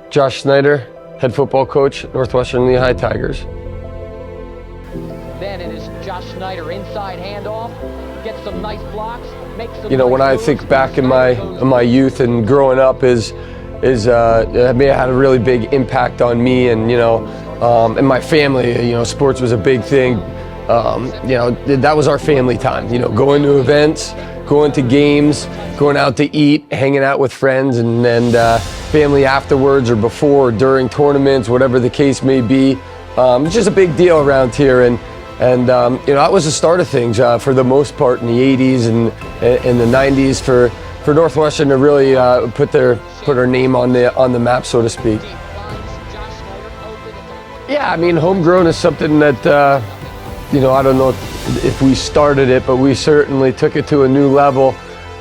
Josh Snyder, head football coach, Northwestern Lehigh Tigers. Then it is Josh Snyder, inside handoff, gets some nice blocks, makes some. You know, when I think back in my youth and growing up, it may have had a really big impact on me and and my family. Sports was a big thing. That was our family time. Going to events, going to games, going out to eat, hanging out with friends and family afterwards or before or during tournaments, whatever the case may be. It's just a big deal around here, and that was the start of things for the most part in the 80s and in the 90s for Northwestern to really put their name on the map, so to speak. Yeah, I mean, Homegrown is something that I don't know if we started it, but we certainly took it to a new level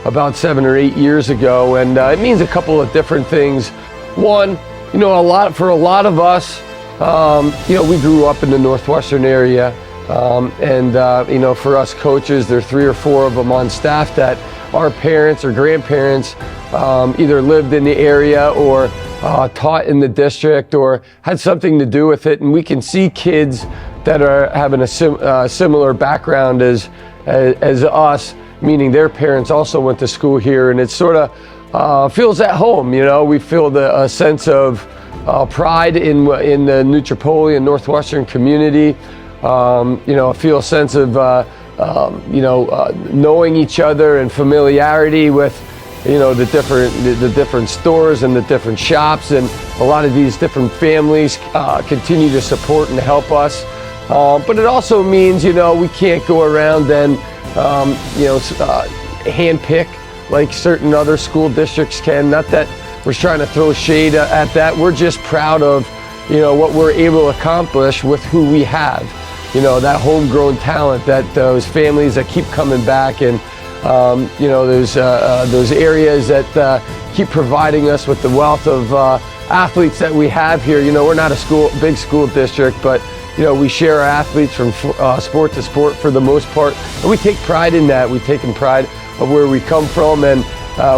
about 7 or 8 years ago, and it means a couple of different things. One, for a lot of us, we grew up in the Northwestern area, and for us coaches, there are 3 or 4 of them on staff that our parents or grandparents either lived in the area or taught in the district or had something to do with it, and we can see kids that are having a similar background as us, meaning their parents also went to school here, and it sort of feels at home. We feel a sense of pride in the Nutripoli and Northwestern community. Feel a sense of knowing each other and familiarity with the different stores and the different shops, and a lot of these different families continue to support and help us. But it also means we can't go around and handpick like certain other school districts can. Not that we're trying to throw shade at that. We're just proud of what we're able to accomplish with who we have. That homegrown talent, that those families that keep coming back, and those areas that keep providing us with the wealth of athletes that we have here. We're not a big school district, but we share our athletes from sport to sport for the most part, and we take pride in that. We take pride of where we come from, and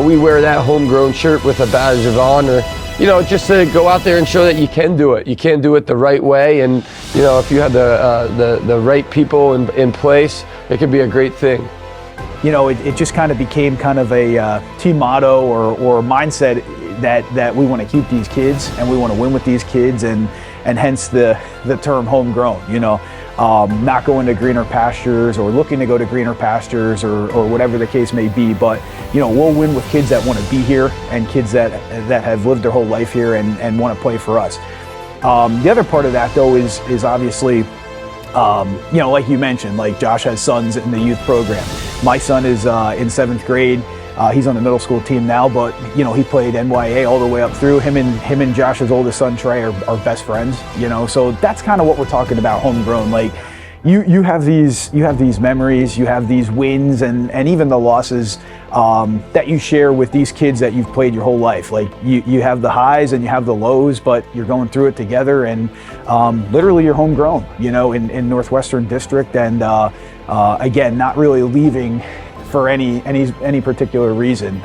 we wear that homegrown shirt with a badge of honor. Just to go out there and show that you can do it. You can do it the right way, and if you have the right people in place, it could be a great thing. It just kind of became kind of a team motto or mindset that we want to keep these kids and we want to win with these kids, and hence the term homegrown. Not going to greener pastures or looking to go to greener pastures or whatever the case may be, but we'll win with kids that want to be here and kids that have lived their whole life here and want to play for us. The other part of that though is obviously like you mentioned, like Josh has sons in the youth program. My son is in 7th grade. He's on the middle school team now, but he played NYA all the way up through. Him and Josh's oldest son Trey are best friends. So that's kind of what we're talking about, homegrown. Like you have these memories, you have these wins, and even the losses that you share with these kids that you've played your whole life. Like you have the highs and you have the lows, but you're going through it together, and literally you're homegrown. In Northwestern District, and again, not really leaving for any particular reason,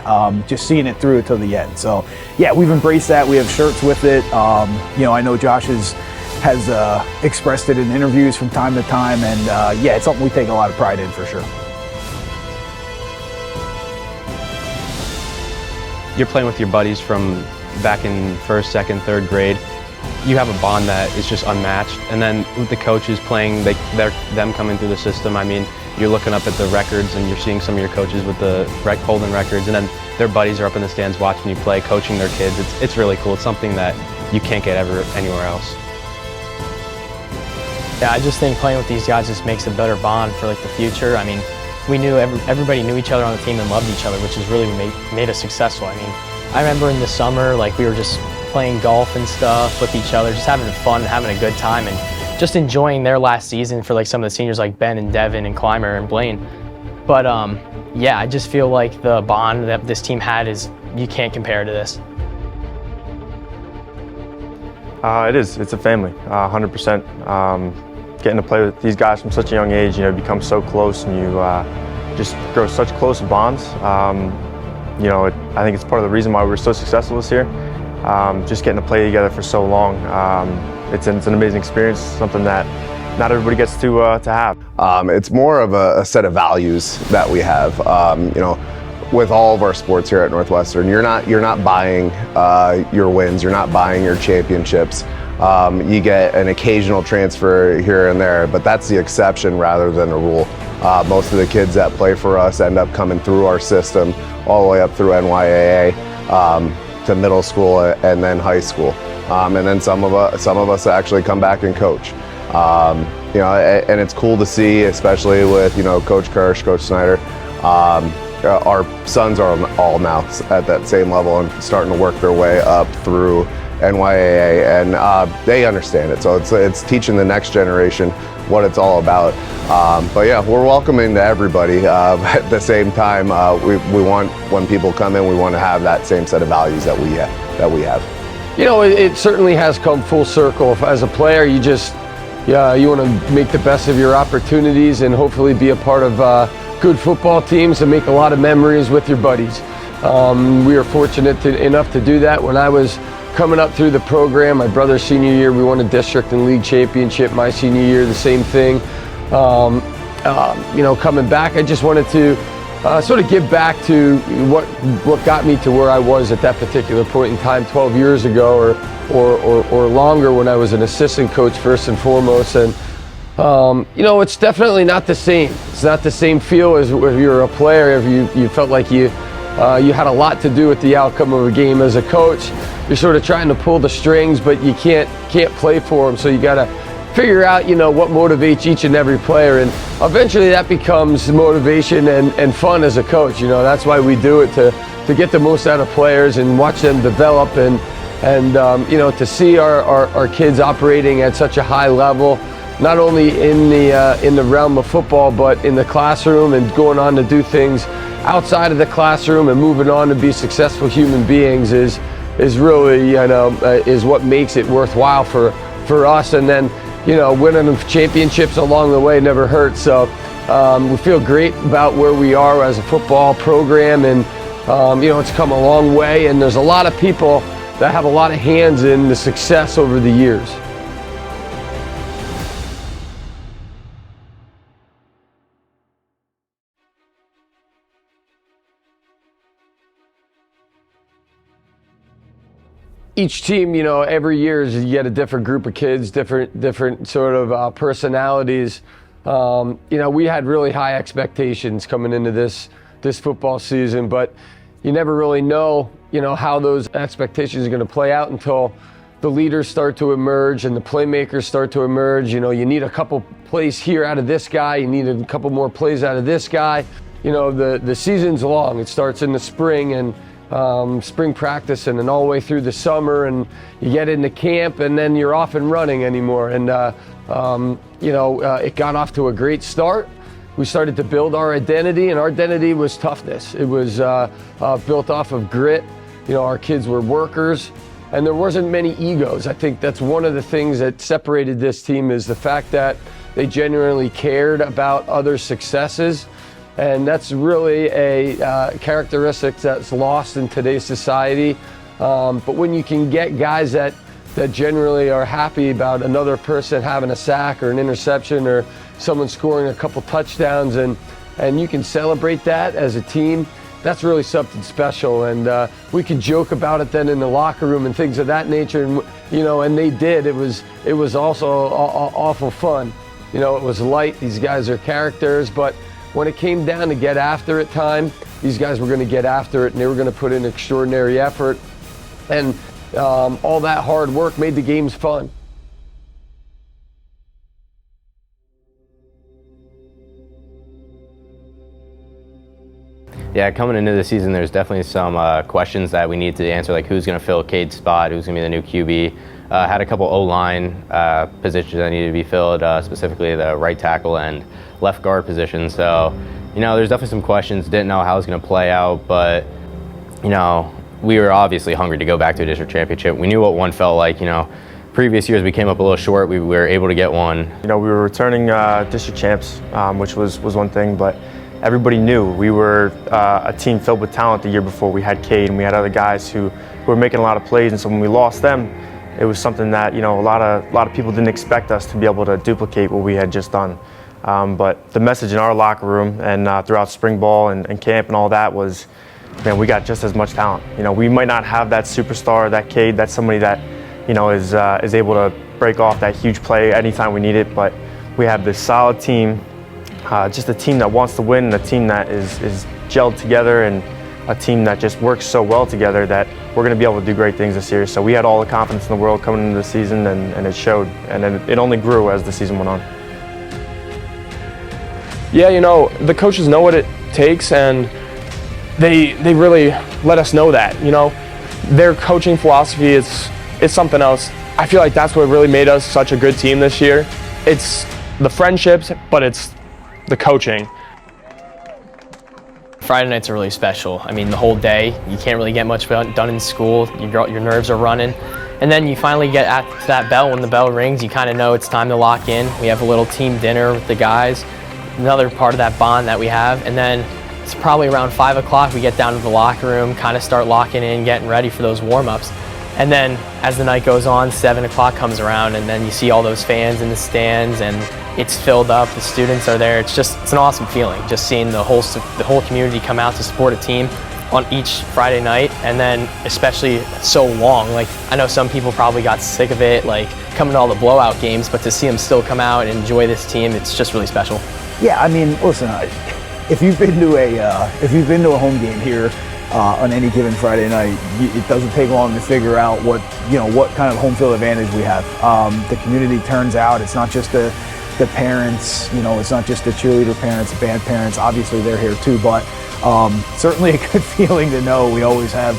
just seeing it through till the end. So yeah, we've embraced that. We have shirts with it. I know Josh has expressed it in interviews from time to time, and yeah, it's something we take a lot of pride in for sure. You're playing with your buddies from back in 1st, 2nd, 3rd grade. You have a bond that is just unmatched, and then with the coaches playing, them coming through the system, I mean, you're looking up at the records and you're seeing some of your coaches with the holding records, and then their buddies are up in the stands watching you play, coaching their kids. It's really cool. It's something that you can't get anywhere else. Yeah, I just think playing with these guys just makes a better bond for the future. I mean, we knew everybody knew each other on the team and loved each other, which has really made us successful. I mean, I remember in the summer, we were just playing golf and stuff with each other, just having fun, having a good time, and just enjoying their last season for some of the seniors like Ben and Devin and Clymer and Blaine. But yeah, I just feel like the bond that this team had you can't compare to this. It's a family, 100%. getting to play with these guys from such a young age, you become so close and you just grow such close bonds. I think it's part of the reason why we were so successful this year. Just getting to play together for so long. It's an amazing experience, something that not everybody gets to have. It's more of a set of values that we have. With all of our sports here at Northwestern, you're not buying your wins, you're not buying your championships. You get an occasional transfer here and there, but that's the exception rather than a rule. Most of the kids that play for us end up coming through our system all the way up through NYAA to middle school and then high school, and then some of us actually come back and coach. And it's cool to see, especially with Coach Kirsch, Coach Snyder. Our sons are all now at that same level and starting to work their way up through NYAA, and they understand it. So it's teaching the next generation what it's all about. But yeah, we're welcoming to everybody. At the same time, we want, when people come in, we want to have that same set of values that we have. It certainly has come full circle. As a player, you want to make the best of your opportunities and hopefully be a part of good football teams and make a lot of memories with your buddies. We were fortunate enough to do that. When I was coming up through the program, my brother's senior year, we won a district and league championship. My senior year, the same thing. Coming back, I just wanted to sort of give back to what got me to where I was at that particular point in time 12 years ago or longer, when I was an assistant coach first and foremost. And it's definitely not the same. It's not the same feel as if you're a player. If you felt like you had a lot to do with the outcome of a game. As a coach, you're sort of trying to pull the strings, but you can't play for them. So you got to figure out what motivates each and every player, and eventually that becomes motivation and fun as a coach. That's why we do it, to get the most out of players and watch them develop, and to see our kids operating at such a high level, not only in the realm of football, but in the classroom, and going on to do things outside of the classroom and moving on to be successful human beings is really is what makes it worthwhile for us. And then winning championships along the way never hurts. So we feel great about where we are as a football program, and it's come a long way, and there's a lot of people that have a lot of hands in the success over the years. Each team, every year you get a different group of kids, different sort of personalities. We had really high expectations coming into this football season, but you never really know, how those expectations are going to play out until the leaders start to emerge and the playmakers start to emerge. You need a couple plays here out of this guy. You need a couple more plays out of this guy. The season's long. It starts in the spring and spring practice, and then all the way through the summer, and you get into camp, and then you're off and running anymore. And it got off to a great start. We started to build our identity, and our identity was toughness. It was built off of grit. Our kids were workers, and there wasn't many egos. I think that's one of the things that separated this team, is the fact that they genuinely cared about other successes. And that's really a characteristic that's lost in today's society. But when you can get guys that generally are happy about another person having a sack or an interception or someone scoring a couple touchdowns, and you can celebrate that as a team, that's really something special. And we could joke about it then in the locker room and things of that nature, and they did. It was also awful fun. It was light. These guys are characters, but when it came down to get after it time, these guys were going to get after it, and they were going to put in extraordinary effort. And all that hard work made the games fun. Yeah, coming into the season, there's definitely some questions that we need to answer, like who's going to fill Cade's spot, who's going to be the new QB. Had a couple O-line positions that needed to be filled, specifically the right tackle and left guard position. So, there's definitely some questions. Didn't know how it was going to play out, but, we were obviously hungry to go back to a district championship. We knew what one felt like, previous years we came up a little short. We were able to get one. You know, we were returning district champs, which was one thing, but everybody knew we were a team filled with talent the year before. We had Cade and we had other guys who were making a lot of plays, and so when we lost them, it was something that, you know, a lot of people didn't expect us to be able to duplicate what we had just done. But the message in our locker room and throughout spring ball and camp and all that was, man, we got just as much talent. You know, we might not have that superstar, that Cade, that's somebody that, you know, is able to break off that huge play anytime we need it, but we have this solid team, just a team that wants to win, and a team that is gelled together, and a team that just works so well together that we're going to be able to do great things this year. So we had all the confidence in the world coming into the season, and it showed, and it only grew as the season went on. Yeah, you know, the coaches know what it takes, and they really let us know that. You know, their coaching philosophy is something else. I feel like that's what really made us such a good team this year. It's the friendships, but it's the coaching. Friday nights are really special. I mean, the whole day, you can't really get much done in school. Your nerves are running. And then you finally get at that bell. When the bell rings, you kind of know it's time to lock in. We have a little team dinner with the guys, another part of that bond that we have. And then it's probably around 5 o'clock, we get down to the locker room, kind of start locking in, getting ready for those warm-ups. And then as the night goes on, 7 o'clock comes around, and then you see all those fans in the stands, and it's filled up, the students are there. It's an awesome feeling, just seeing the whole community come out to support a team on each Friday night, and then especially so long. Like, I know some people probably got sick of it, like coming to all the blowout games, but to see them still come out and enjoy this team, it's just really special. Yeah, I mean, listen, if you've been to a home game here on any given Friday night, it doesn't take long to figure out what kind of home field advantage we have. The community turns out. It's not just the parents, you know, it's not just the cheerleader parents, the band parents. Obviously, they're here too, but certainly a good feeling to know we always have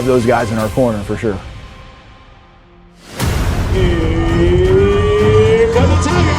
those guys in our corner for sure. Here come the Tigers!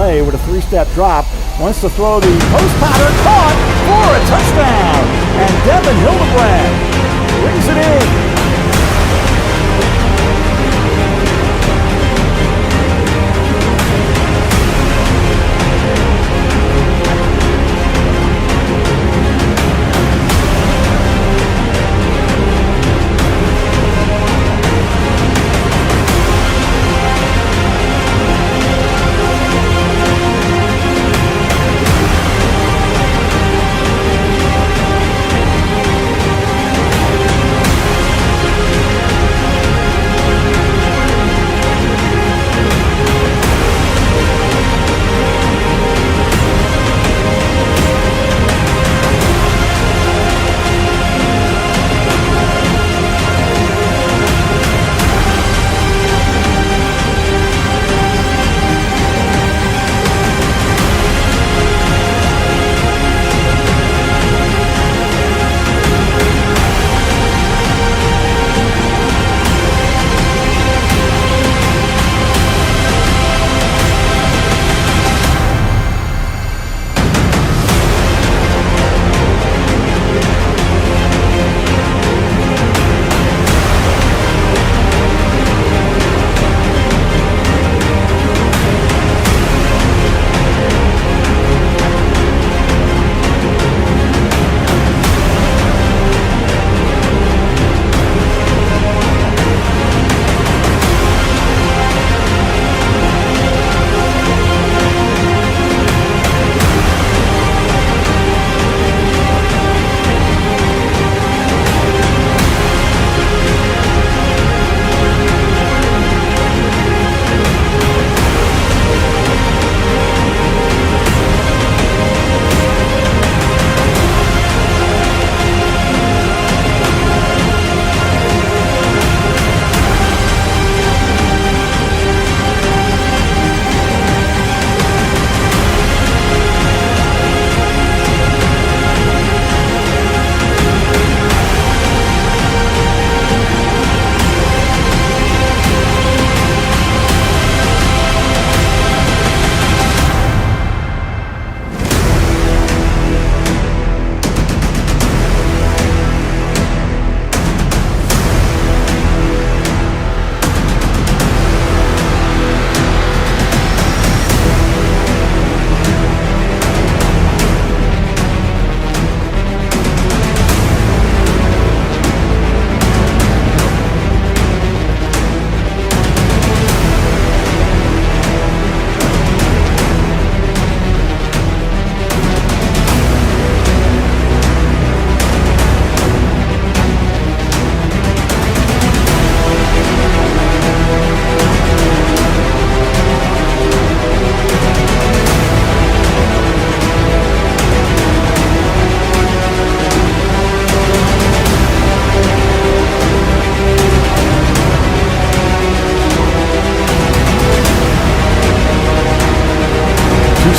With a three-step drop, wants to throw the post pattern, caught for a touchdown, and Devin Hildebrand brings it in.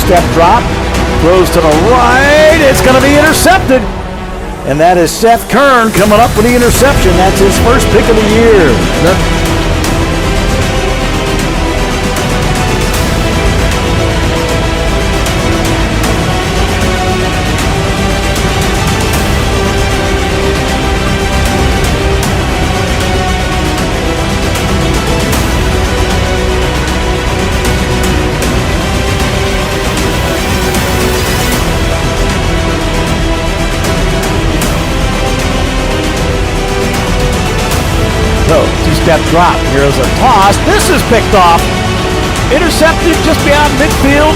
three-step drop. Throws to the right. It's going to be intercepted. And that is Seth Kern coming up with the interception. That's his first pick of the year. So, two-step drop. Here's a toss. This is picked off. Intercepted just beyond midfield.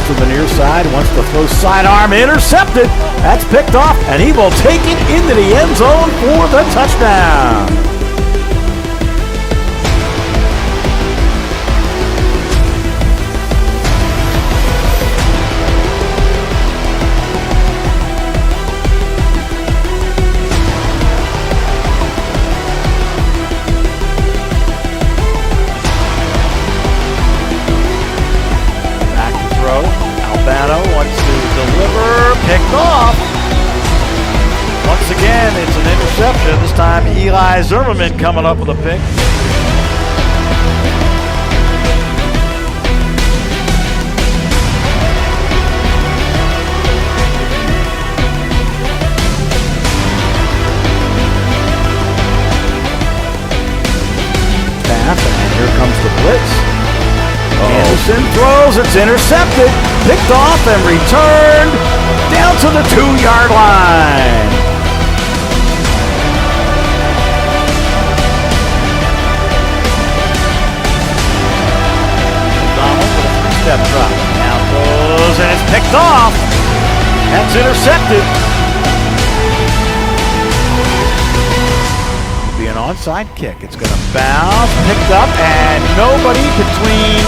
To the near side, wants to throw sidearm, intercepted. That's picked off, and he will take it into the end zone for the touchdown. Wants to deliver, picked off. Once again, it's an interception. This time, Eli Zimmerman coming up with a pick. Pass, and here comes the blitz. Anderson throws, it's intercepted, picked off and returned down to the 2-yard line. Donald with a three-step drop. Now goes and it's picked off. That's intercepted. It'll be an onside kick. It's going to bounce, picked up, and nobody between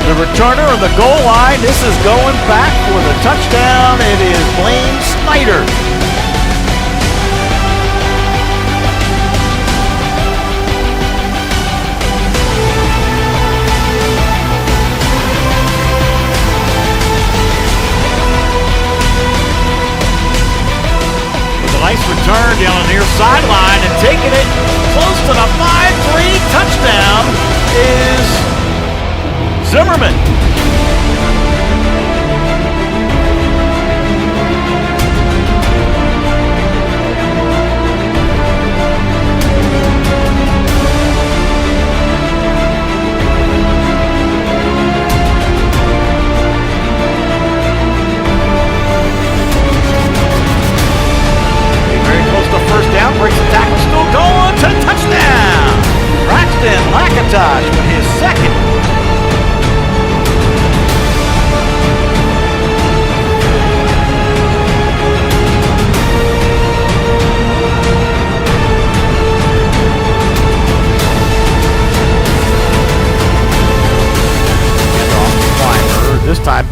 the returner and the goal line. This is going back for the touchdown. It is Blaine Snyder. With a nice return down the near sideline and taking it close to the 5-3 touchdown is Zimmerman. Very close to first down, breaks the tackle, still going to touchdown. Braxton Lakatosh with his second.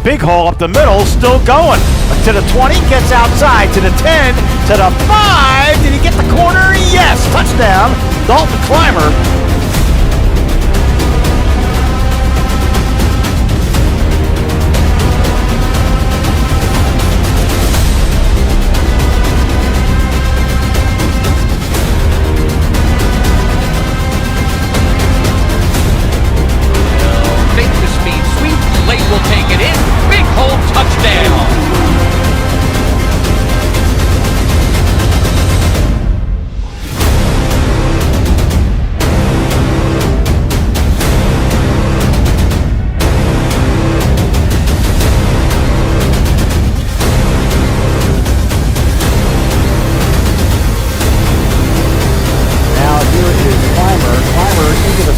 Big hole up the middle, still going. To the 20, gets outside. To the 10, to the 5. Did he get the corner? Yes, touchdown. Dalton Clymer. Fake the speed sweep. Late will take it in. Big hole touchdown.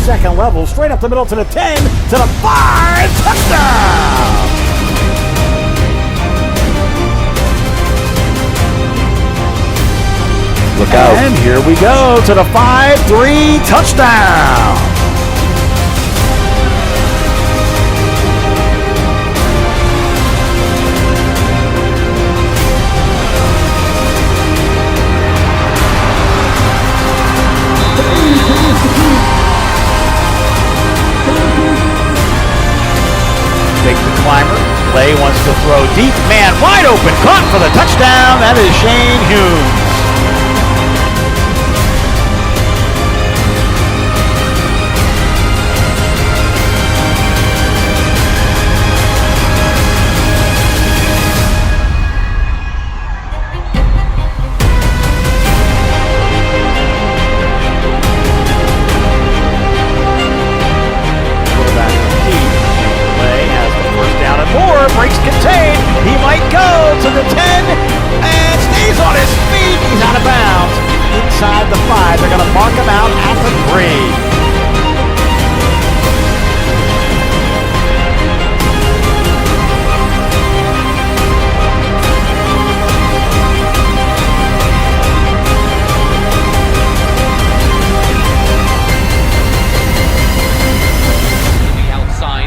Second level, straight up the middle to the 10, to the 5, touchdown! Look out. And here we go to the 5-3, touchdown! Take the Clymer. Lay wants to throw deep. Man wide open. Caught for the touchdown. That is Shane Humes. Breaks contained. He might go to the 10 and stays on his feet. He's out of bounds. Inside the 5. They're going to mark him out at the 3.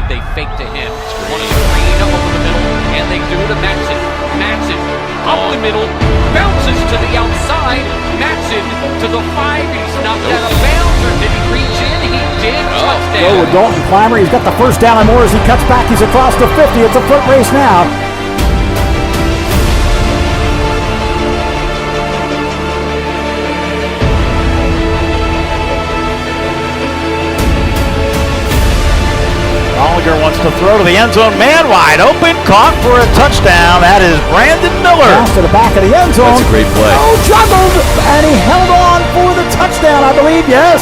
They fake to him. One of the green over the middle, and they do to Matson. Matson up the middle, bounces to the outside. Matson to the 5. He's knocked out of bounds, or did he reach in? He did. Touchdown. Go with Dalton Clymer. He's got the first down and more as he cuts back. He's across the 50. It's a foot race now. Holliger wants to throw to the end zone. Man wide open. Caught for a touchdown. That is Brandon Miller. Pass to the back of the end zone. That's a great play. Oh, juggled. And he held on for the touchdown, I believe. Yes.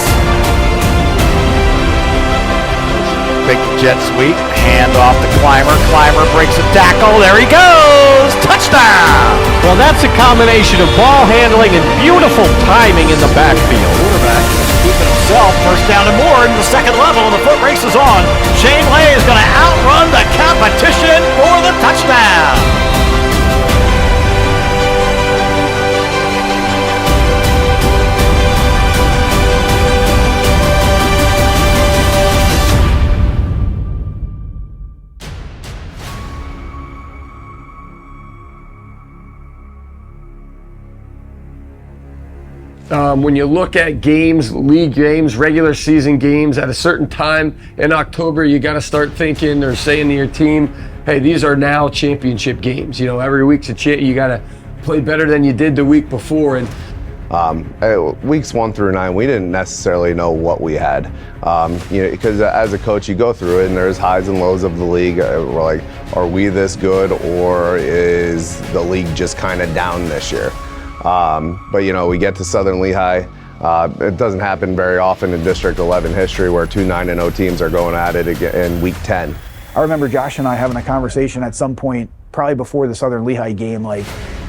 Big jet sweep. Hand off to Clymer. Clymer breaks a tackle. There he goes. Touchdown. Well, that's a combination of ball handling and beautiful timing in the backfield. Quarterback keeping himself. First down and more in the second level, and the foot race is on. Shane Lay is going to outrun the competition for the touchdown. When you look at games, league games, regular season games, at a certain time in October, you got to start thinking or saying to your team, hey, these are now championship games. You know, every week's you got to play better than you did the week before. And weeks 1 through 9, we didn't necessarily know what we had. Because as a coach, you go through it and there's highs and lows of the league. We're like, are we this good, or is the league just kind of down this year? But we get to Southern Lehigh. It doesn't happen very often in District 11 history where 2 9-0 teams are going at it again in week 10. I remember Josh and I having a conversation at some point, probably before the Southern Lehigh game, like,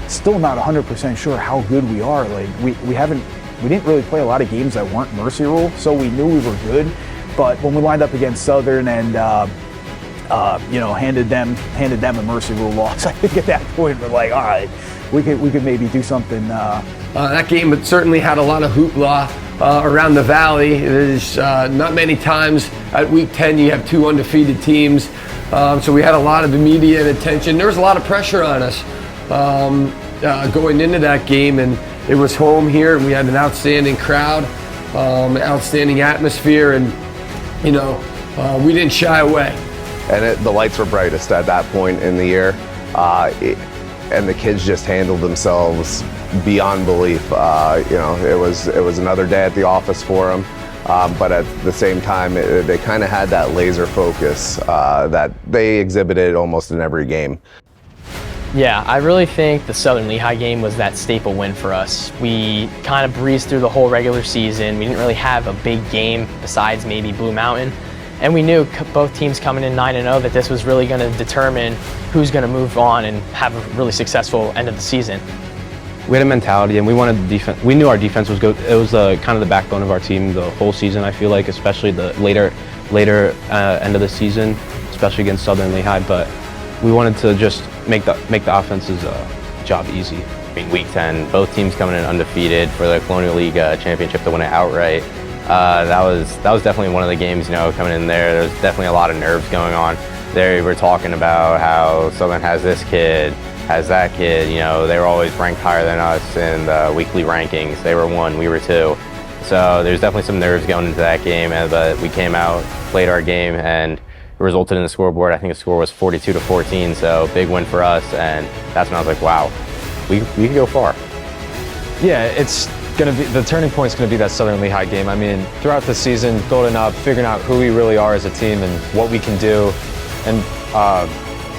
still not 100% sure how good we are. Like, we didn't really play a lot of games that weren't mercy rule, so we knew we were good. But when we lined up against Southern and handed them a mercy rule loss, I think at that point we're like, all right, we could maybe do something. That game certainly had a lot of hoopla around the valley. There's not many times at week 10 you have 2 undefeated teams So we had a lot of immediate attention. There was a lot of pressure on us going into that game, and it was home here, and we had an outstanding crowd, outstanding atmosphere, and we didn't shy away. And the lights were brightest at that point in the year, and the kids just handled themselves beyond belief. It was another day at the office for them, but at the same time, they kind of had that laser focus that they exhibited almost in every game. Yeah, I really think the Southern Lehigh game was that staple win for us. We kind of breezed through the whole regular season. We didn't really have a big game besides maybe Blue Mountain. And we knew both teams coming in 9-0 that this was really going to determine who's going to move on and have a really successful end of the season. We had a mentality, and we wanted the defense. We knew our defense was good. It was kind of the backbone of our team the whole season. I feel like, especially the later end of the season, especially against Southern Lehigh. But we wanted to just make the offense's job easy. I mean, week 10, both teams coming in undefeated for the Colonial League championship to win it outright. That was definitely one of the games, coming in there. There's definitely a lot of nerves going on. They were talking about how Southern has this kid, has that kid. They were always ranked higher than us in the weekly rankings. They were 1, we were 2. So there's definitely some nerves going into that game, but we came out, played our game, and it resulted in the scoreboard. I think the score was 42-14, so big win for us, and that's when I was like, wow, we can go far. Yeah, it's going to be, the turning point is going to be that Southern Lehigh game. I mean, throughout the season, building up, figuring out who we really are as a team and what we can do, and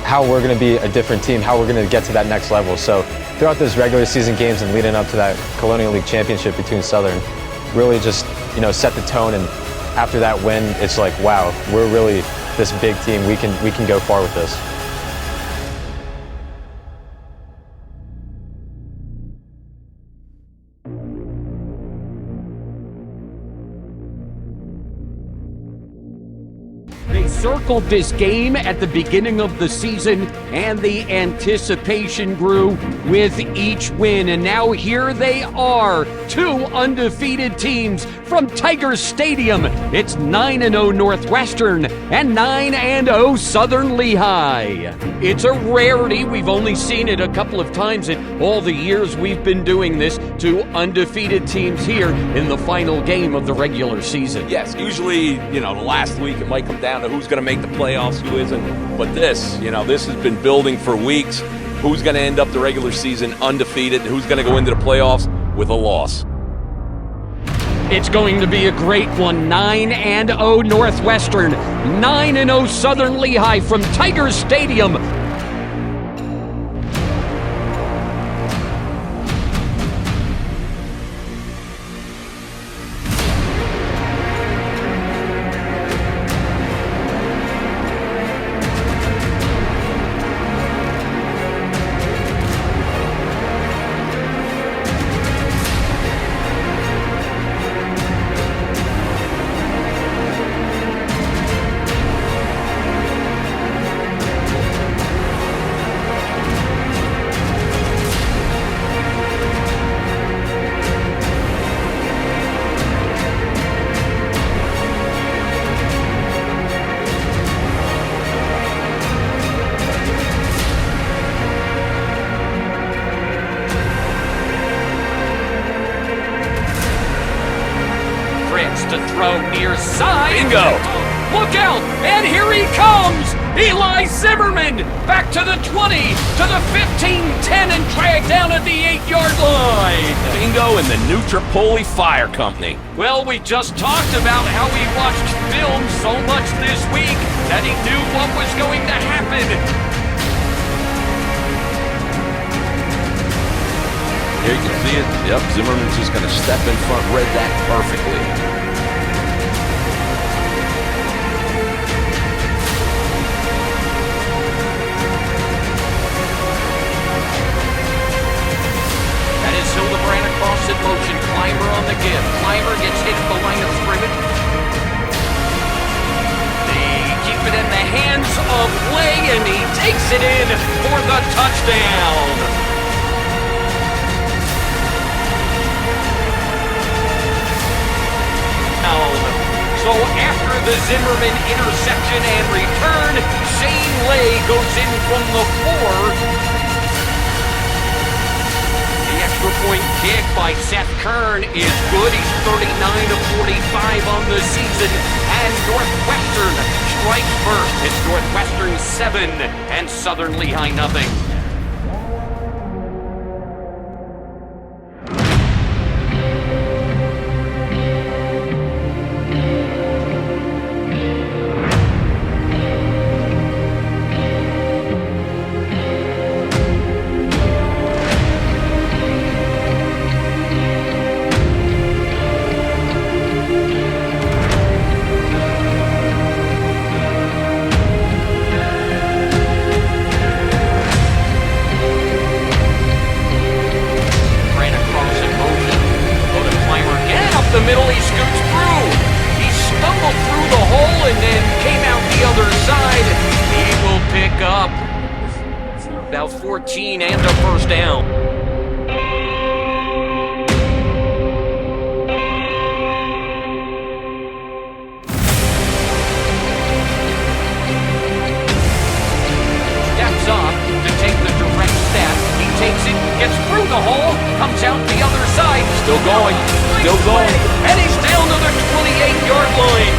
how we're going to be a different team, how we're going to get to that next level. So throughout those regular season games and leading up to that Colonial League championship between Southern, really just, set the tone. And after that win, it's like, wow, we're really this big team. We can go far with this. They circled this game at the beginning of the season, and the anticipation grew with each win. And now here they are, 2 undefeated teams from Tiger Stadium. It's 9-0 Northwestern and 9-0 Southern Lehigh. It's a rarity. We've only seen it a couple of times in all the years we've been doing this, 2 undefeated teams here in the final game of the regular season. Yes, usually, the last week it might come down to who's going to make the playoffs, who isn't. But this has been building for weeks. Who's going to end up the regular season undefeated? Who's going to go into the playoffs with a loss? It's going to be a great one. 9-0 Northwestern, 9-0 Southern Lehigh from Tiger Stadium. To throw near side. Bingo! Look out! And here he comes! Eli Zimmerman! Back to the 20, to the 15, 10, and dragged down at the 8-yard line. Bingo and the Nutri-Poli Fire Company. Well, we just talked about how he watched film so much this week that he knew what was going to happen. Here you can see it. Yep, Zimmerman's just going to step in front, read that perfectly. Across in motion, Clymer on the give. Clymer gets hit at the line of scrimmage. They keep it in the hands of Lay, and he takes it in for the touchdown. So after the Zimmerman interception and return, Shane Lay goes in from the 4. The extra point kick by Seth Kern is good. He's 39 of 45 on the season. And Northwestern strikes first. It's Northwestern 7 and Southern Lehigh nothing. The middle, he scoots through. He stumbled through the hole and then came out the other side. He will pick up about 14 and a first down. Steps up to take the direct step. He takes it, gets through the hole, comes out the other side. Still going. Still going. And he's down to the 28-yard line.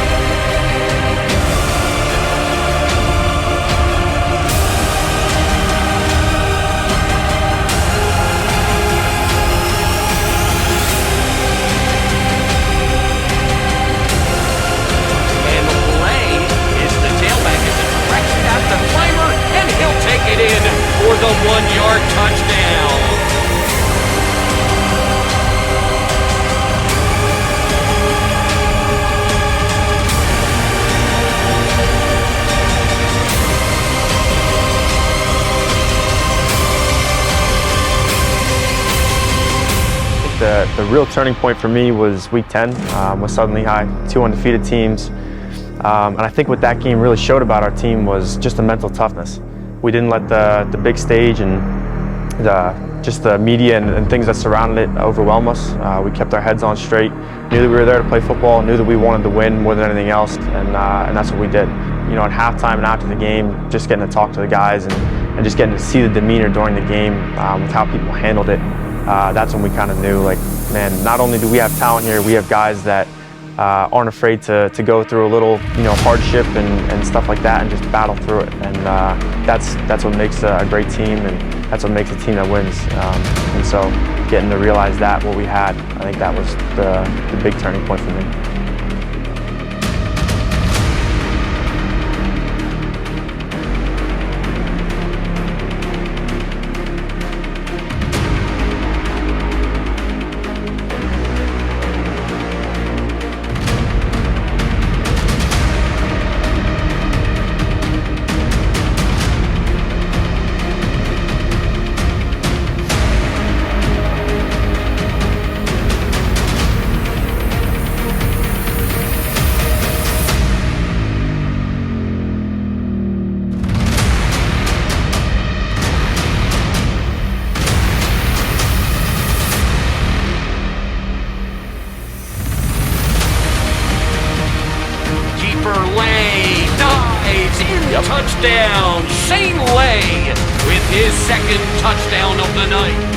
And Lay is the tailback at the direct step, the climber, and he'll take it in for the 1-yard touchdown. The real turning point for me was week 10 with Southern Lehigh, 2 undefeated teams. And I think what that game really showed about our team was just the mental toughness. We didn't let the big stage and just the media and things that surrounded it overwhelm us. We kept our heads on straight, knew that we were there to play football, knew that we wanted to win more than anything else, and that's what we did. You know, at halftime and after the game, just getting to talk to the guys and just getting to see the demeanor during the game with how people handled it. That's when we kind of knew, like, man, not only do we have talent here, we have guys that aren't afraid to go through a little, hardship and stuff like that and just battle through it. And that's what makes a great team, and that's what makes a team that wins. And so getting to realize that, what we had, I think that was the big turning point for me. Touchdown, Shane Lay with his second touchdown of the night.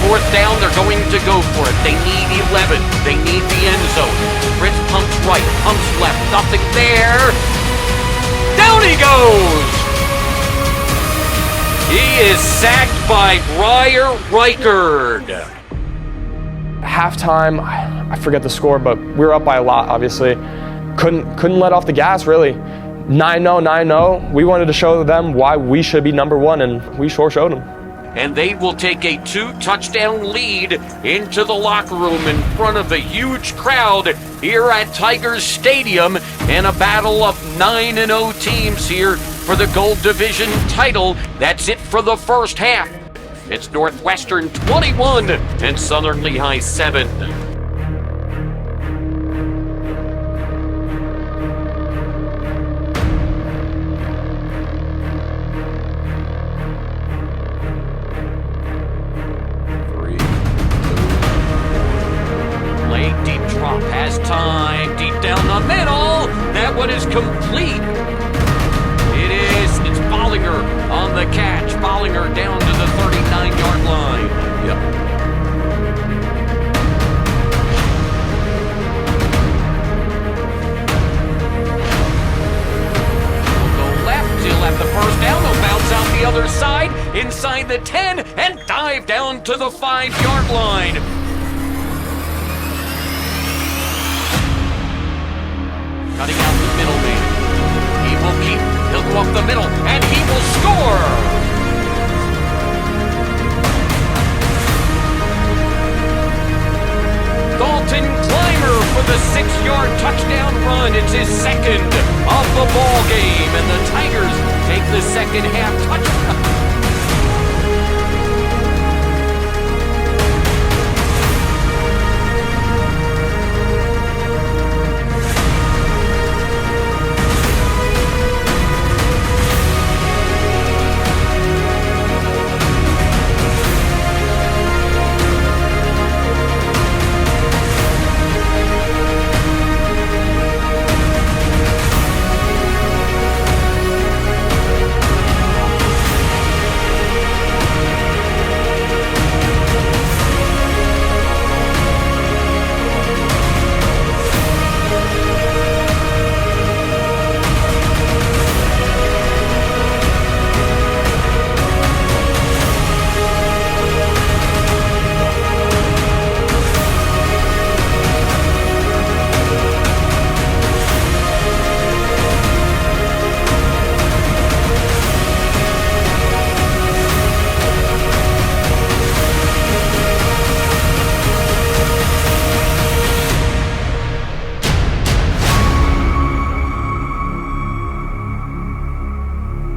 Fourth down, they're going to go for it. They need 11. They need the end zone. Fritz pumps right, pumps left. Nothing there. Down he goes! He is sacked by Briar Reichard. Halftime, I forget the score, but we were up by a lot, obviously. Couldn't let off the gas, really. 9-0, 9-0. We wanted to show them why we should be number one, and we sure showed them. And they will take a 2-touchdown lead into the locker room in front of a huge crowd here at Tigers Stadium, and a battle of 9-0 teams here for the Gold Division title. That's it for the first half. It's Northwestern 21 and Southern Lehigh 7. Deep drop, has time, deep down the middle. That one is complete. It's Bollinger on the catch. Bollinger down to the 39-yard line. Yep. He'll go left, he'll have the first down, he'll bounce out the other side, inside the 10, and dive down to the 5-yard line. Cutting out the middle man. He'll go up the middle, and he will score! Dalton Clymer for the 6-yard touchdown run. It's his second of the ball game, and the Tigers take the second half touchdown.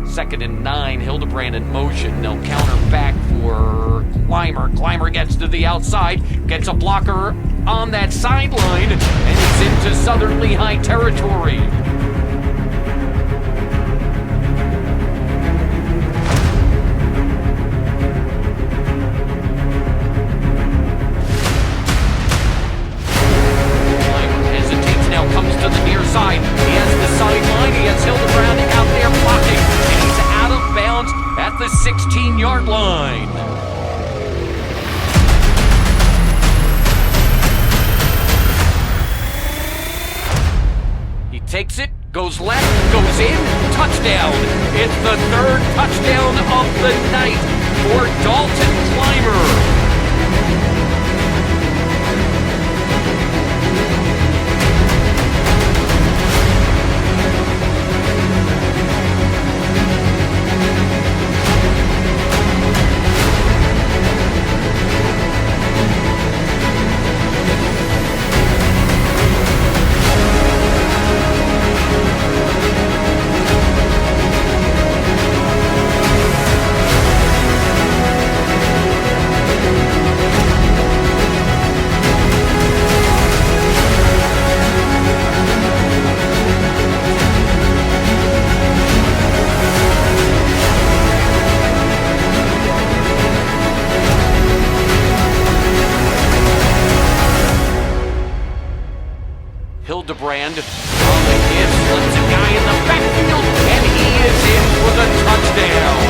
Second and 9, Hildebrand in motion. They'll counter back for Clymer. Clymer gets to the outside, gets a blocker on that sideline, and it's into Southern Lehigh territory. Clymer hesitates, now comes to the near side. He has the sideline, he has Hildebrand out there blocking. Out of bounds at the 16-yard line. He takes it, goes left, goes in, touchdown. It's the third touchdown of the night for Dalton Clymer. Hildebrand on the give, slips a guy in the backfield, and he is in for the touchdown.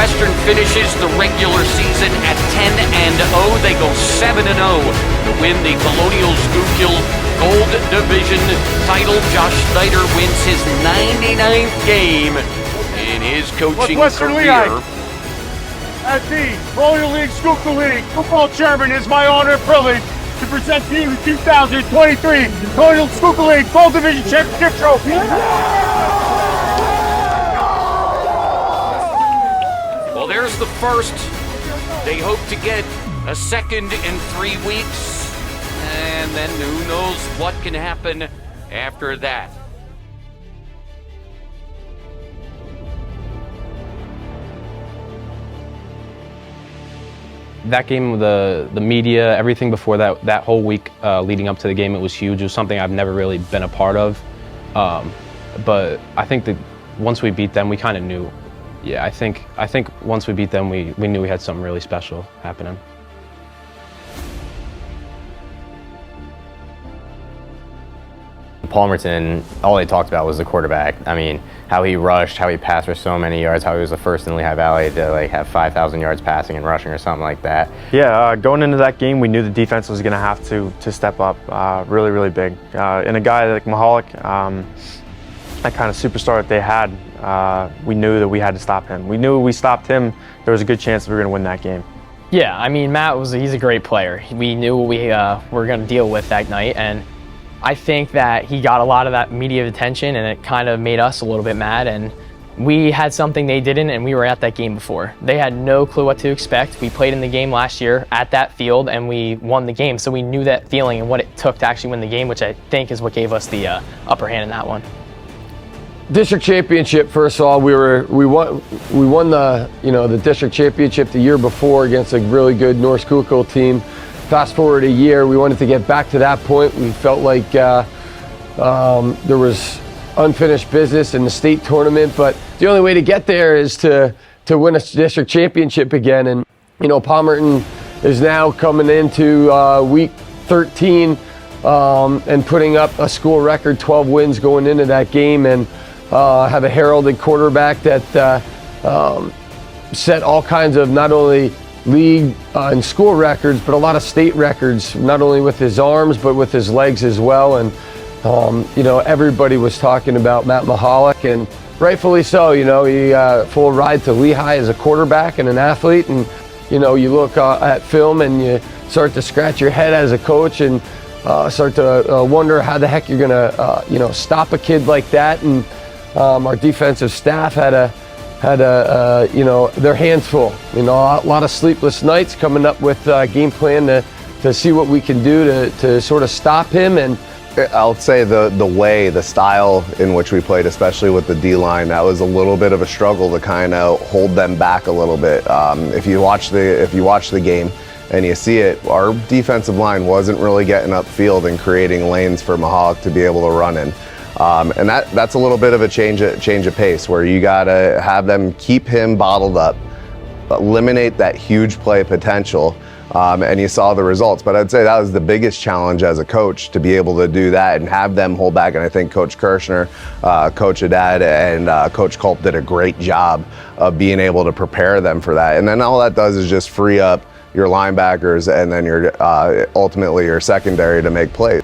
Northwestern finishes the regular season at 10-0. They go 7-0 to win the Colonial Schuylkill Gold Division title. Josh Snyder wins his 99th game in his coaching Northwestern career. Lehigh. As the Colonial League Schuylkill League football chairman, it is my honor and privilege to present to you the 2023 Colonial Schuylkill League Gold Division Championship Trophy. Well, there's the first. They hope to get a second in 3 weeks. And then who knows what can happen after that. That game, the media, everything before that whole week leading up to the game, it was huge. It was something I've never really been a part of. But I think that once we beat them, we kind of knew. Yeah, I think once we beat them, we knew we had something really special happening. Palmerton, all they talked about was the quarterback. I mean, how he rushed, how he passed for so many yards, how he was the first in Lehigh Valley to like have 5,000 yards passing and rushing or something like that. Yeah, going into that game, we knew the defense was going to have to step up really, really big. And a guy like Mahalik, that kind of superstar that they had, we knew that we had to stop him. We knew if we stopped him, there was a good chance that we were going to win that game. Yeah, I mean, he's a great player. We knew what we were going to deal with that night, and I think that he got a lot of that media attention, and it kind of made us a little bit mad, and we had something they didn't, and we were at that game before. They had no clue what to expect. We played in the game last year at that field, and we won the game, so we knew that feeling and what it took to actually win the game, which I think is what gave us the upper hand in that one. District championship. First of all, we won the district championship the year before against a really good North Schuylkill team. Fast forward a year, we wanted to get back to that point. We felt like there was unfinished business in the state tournament, but the only way to get there is to win a district championship again. And Palmerton is now coming into week 13 and putting up a school record 12 wins going into that game, and have a heralded quarterback that set all kinds of not only league and school records, but a lot of state records, not only with his arms, but with his legs as well. And, everybody was talking about Matt Mahalik, and rightfully so. He full ride to Lehigh as a quarterback and an athlete. And, you look at film and you start to scratch your head as a coach and start to wonder how the heck you're going to, stop a kid like that. And our defensive staff had their hands full. A lot of sleepless nights coming up with a game plan to see what we can do to sort of stop him. And I'll say the style in which we played, especially with the D-line, that was a little bit of a struggle to kind of hold them back a little bit. If you watch the game and you see it, our defensive line wasn't really getting upfield and creating lanes for Mahalik to be able to run in. And that's a little bit of a change of pace, where you gotta have them keep him bottled up, eliminate that huge play potential, and you saw the results. But I'd say that was the biggest challenge as a coach, to be able to do that and have them hold back. And I think Coach Kirshner, Coach Haddad, and Coach Culp did a great job of being able to prepare them for that. And then all that does is just free up your linebackers and then ultimately your secondary to make plays.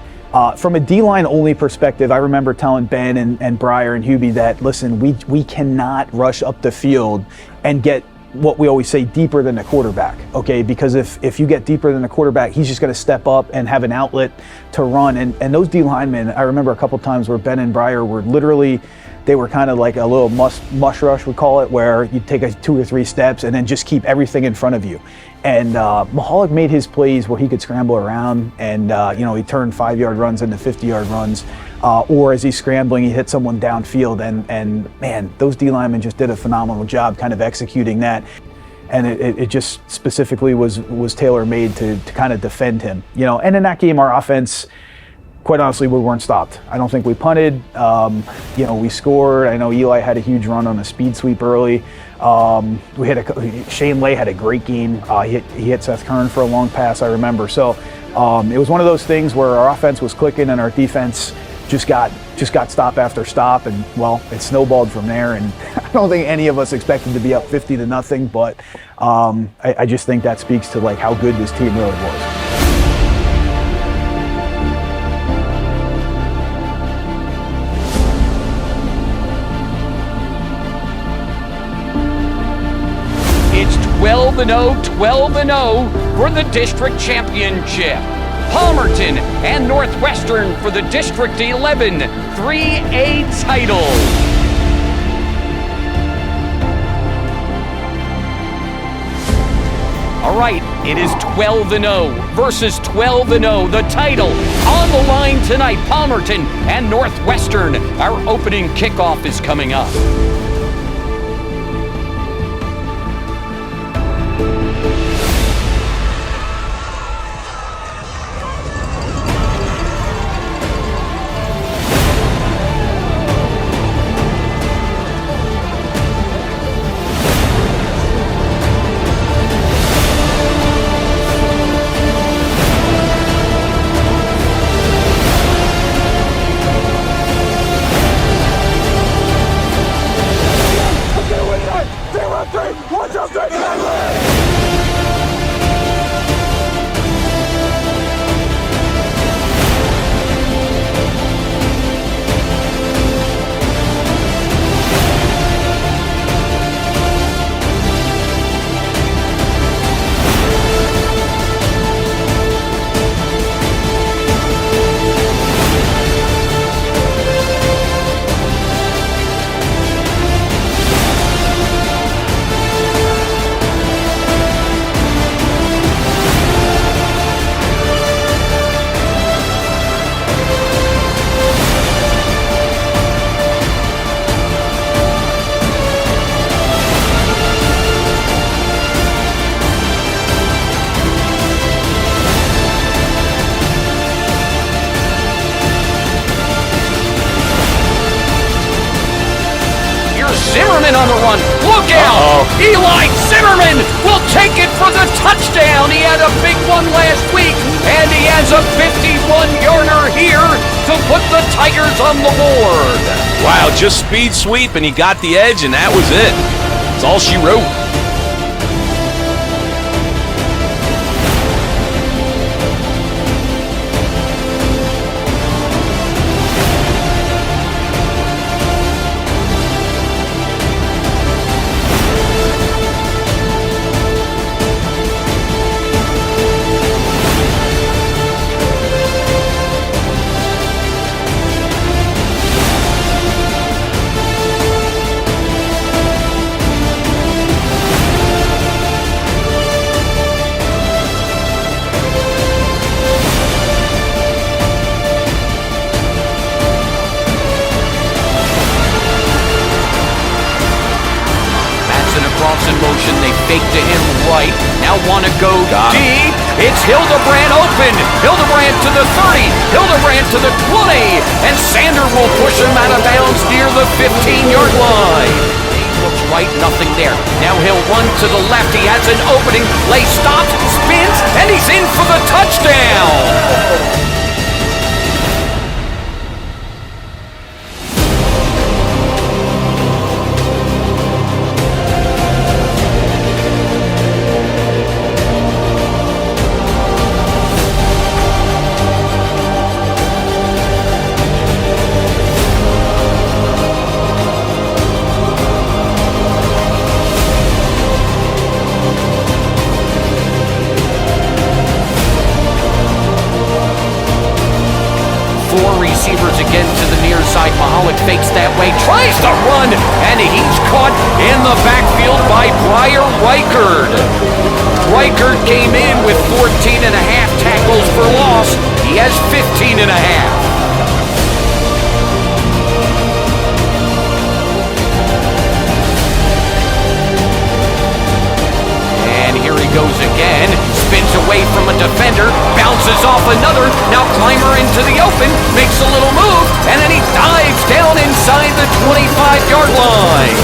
From a D-line only perspective, I remember telling Ben and Breyer and Hubie that, listen, we cannot rush up the field and get what we always say, deeper than the quarterback, okay? Because if you get deeper than the quarterback, he's just gonna step up and have an outlet to run. And those D-linemen, I remember a couple times where Ben and Breyer were literally, they were kind of like a little mush rush, we call it, where you take 2 or 3 steps and then just keep everything in front of you. And Mahalik made his plays where he could scramble around, and he turned 5-yard runs into 50-yard runs, or as he's scrambling, he hit someone downfield. And man, those D linemen just did a phenomenal job kind of executing that. And it just specifically was tailor made to kind of defend him. And in that game, our offense, quite honestly, we weren't stopped. I don't think we punted. We scored. I know Eli had a huge run on a speed sweep early. Shane Lay had a great game. He hit Seth Kern for a long pass, I remember. So it was one of those things where our offense was clicking and our defense just got stop after stop, and well, it snowballed from there. And I don't think any of us expected to be up 50-0, but I just think that speaks to like how good this team really was. It's 12-0, 12-0 for the district championship. Palmerton and Northwestern for the District 11 3A title. All right, it is 12-0 versus 12-0. The title on the line tonight. Palmerton and Northwestern. Our opening kickoff is coming up. Zimmerman on the run. Look out! Eli Zimmerman will take it for the touchdown. He had a big one last week, and he has a 51-yarder here to put the Tigers on the board. Wow, just speed sweep, and he got the edge, and that was it. That's all she wrote. In motion, they fake to him right. Now want to go deep. It's Hildebrand open. Hildebrand to the 30. Hildebrand to the 20. And Sander will push him out of bounds near the 15-yard line. Looks right, nothing there. Now he'll run to the left. He has an opening. Play stops, spins, and he's in for the touchdown. Receivers again to the near side. Mahalik fakes that way, tries to run, and he's caught in the backfield by Briar Reichard. Reichard came in with 14.5 tackles for loss. He has 15.5. Goes again, spins away from a defender, bounces off another, now Clymer into the open, makes a little move, and then he dives down inside the 25-yard line.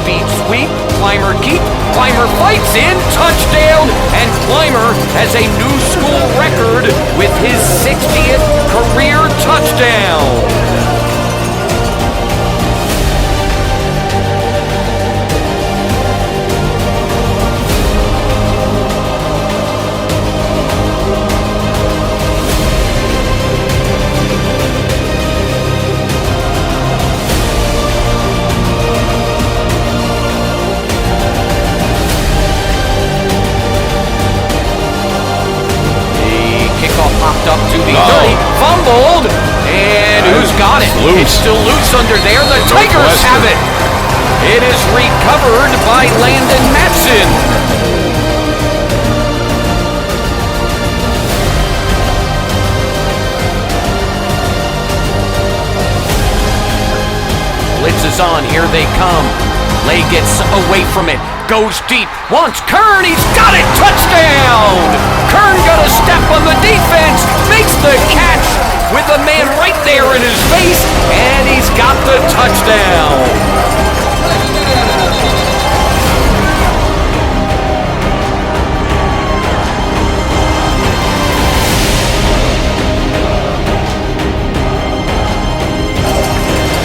speed sweep. Clymer keep. Clymer fights in. Touchdown. And Clymer has a new school record with his 60th career touchdown. Popped up to the 30, fumbled, and who's got it? It's still loose under there. The Tigers have it. It is recovered by Landon Matson. Blitz is on. Here they come. Lay gets away from it. Goes deep, wants Kern, he's got it, touchdown! Kern got a step on the defense, makes the catch with the man right there in his face, and he's got the touchdown.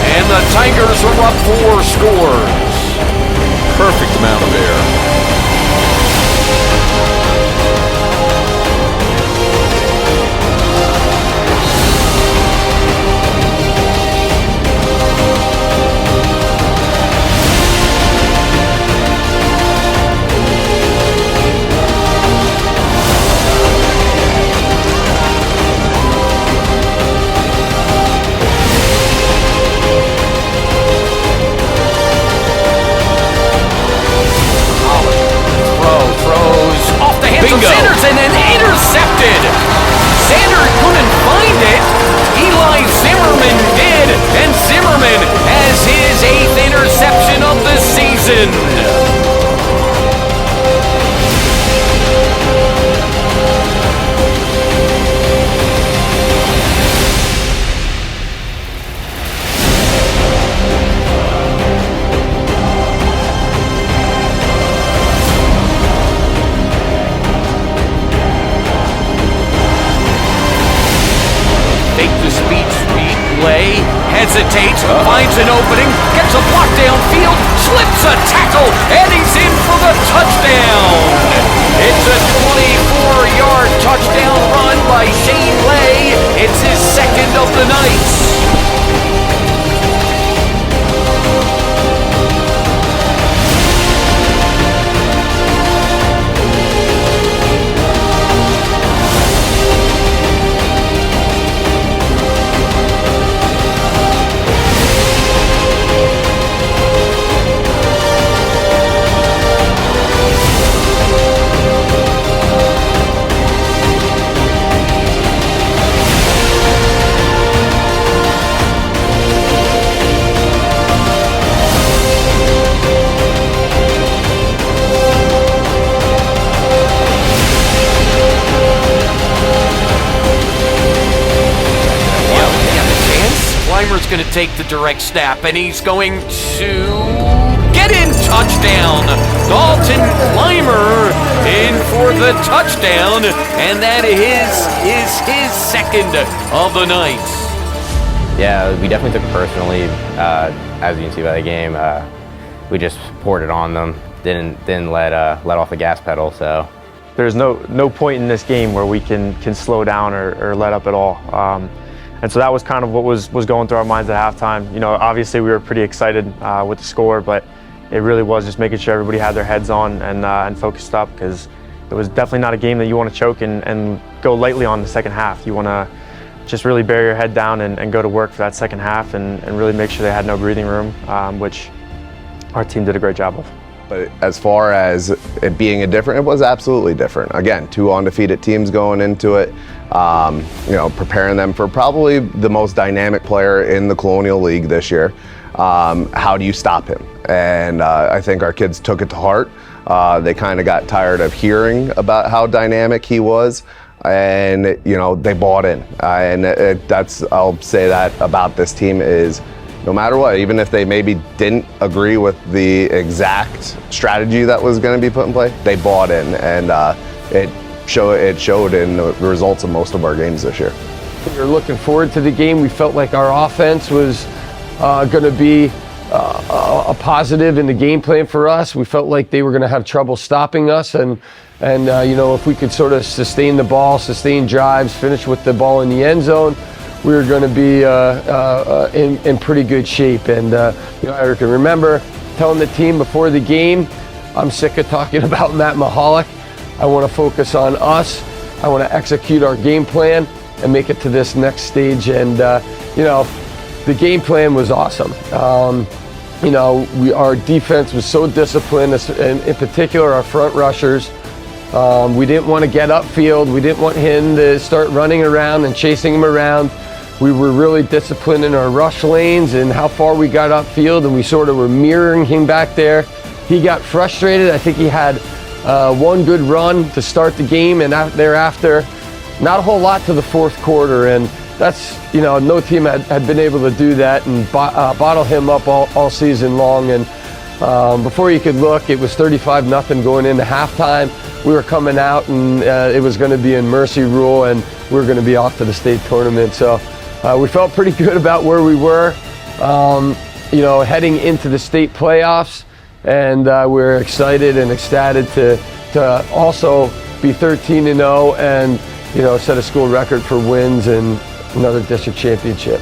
And the Tigers are up 4 scores. Perfect amount of air. Sanders and then intercepted. Sanders couldn't find it. Eli Zimmerman did, and Zimmerman has his 8th interception of the season. Hesitates, finds an opening, gets a block downfield, slips a tackle, and he's in for the touchdown. It's a 24-yard touchdown run by Shane Lay. It's his 2nd of the night. Going to take the direct snap, and he's going to get in. Touchdown. Dalton Clymer in for the touchdown, and that is his 2nd of the night. Yeah, we definitely took it personally. As you can see by the game, we just poured it on them. Didn't let off the gas pedal. So there's no point in this game where we can slow down or let up at all. And so that was kind of what was going through our minds at halftime. You know, obviously we were pretty excited with the score, but it really was just making sure everybody had their heads on and focused up, because it was definitely not a game that you want to choke and go lightly on the second half. You want to just really bury your head down and go to work for that second half and really make sure they had no breathing room, which our team did a great job of. But as far as it being it was absolutely different. Again, 2 undefeated teams going into it, you know, preparing them for probably the most dynamic player in the Colonial League this year. How do you stop him? And I think our kids took it to heart. They kind of got tired of hearing about how dynamic he was, and you know, they bought in. And that's, I'll say that about this team, is no matter what, even if they maybe didn't agree with the exact strategy that was going to be put in play, they bought in, and it showed in the results of most of our games this year. We were looking forward to the game. We felt like our offense was going to be a positive in the game plan for us. We felt like they were going to have trouble stopping us, and you know, if we could sort of sustain the ball, sustain drives, finish with the ball in the end zone, we were going to be in pretty good shape. And you know, I can remember telling the team before the game, I'm sick of talking about Matt Mahalik. I want to focus on us. I want to execute our game plan and make it to this next stage. And you know, the game plan was awesome. You know, our defense was so disciplined, and in particular our front rushers. We didn't want to get upfield. We didn't want him to start running around and chasing him around. We were really disciplined in our rush lanes and how far we got upfield, and we sort of were mirroring him back there. He got frustrated. I think he had one good run to start the game, and thereafter, not a whole lot to the fourth quarter. And that's, you know, no team had been able to do that and bottle him up all season long. And before you could look, it was 35-0 going into halftime. We were coming out, and it was going to be in mercy rule, and we were going to be off to the state tournament. So we felt pretty good about where we were, you know, heading into the state playoffs, and we're excited and ecstatic to also be 13-0 and, you know, set a school record for wins and another district championship.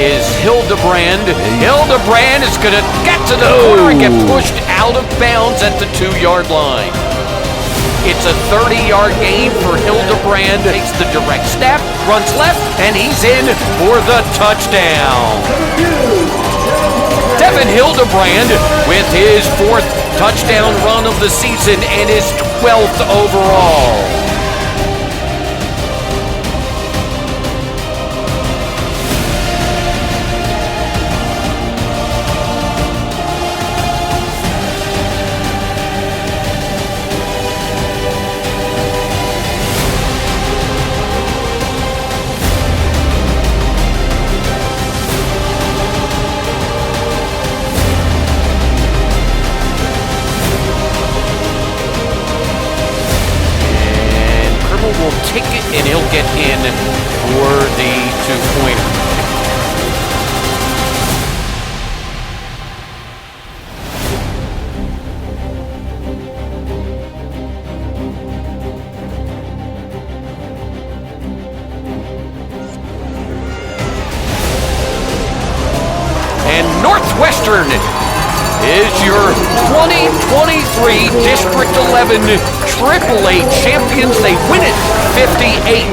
Is Hildebrand. Hildebrand is going to get to the corner and get pushed out of bounds at the 2-yard line. It's a 30-yard gain for Hildebrand. Takes the direct step, runs left, and he's in for the touchdown. Devin Hildebrand with his 4th touchdown run of the season and his 12th overall. Take it, and he'll get in for the 2-pointer. And Northwestern is your 2023 District 11 AAA champions. They win it 58-8.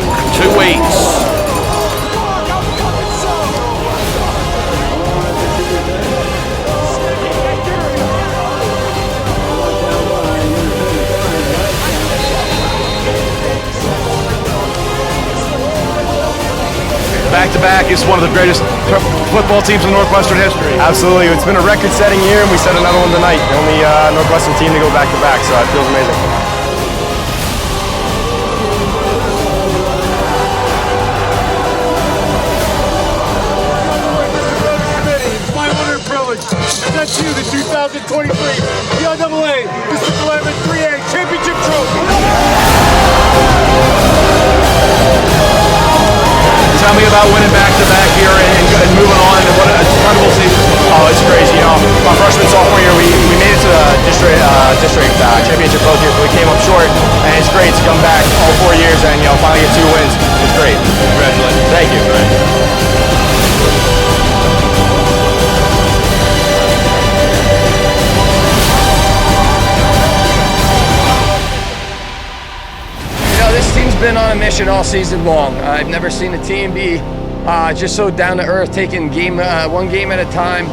Back-to-back is one of the greatest football teams in Northwestern history. Absolutely. It's been a record-setting year, and we set another one tonight. The only Northwestern team to go back-to-back, so it feels amazing. It's my honor and privilege to present to you the 2023 NCAA District 11 3A Championship Trophy. Tell me about winning back-to-back here and moving on, and what an incredible season. Oh, it's crazy. You know, my freshman, sophomore year, we made it to the district championship both years, but we came up short, and it's great to come back all 4 years and, you know, finally get 2 wins. It's great. Congratulations. Thank you. You know, this team's been on a mission all season long. I've never seen a team be just so down to earth, taking one game at a time,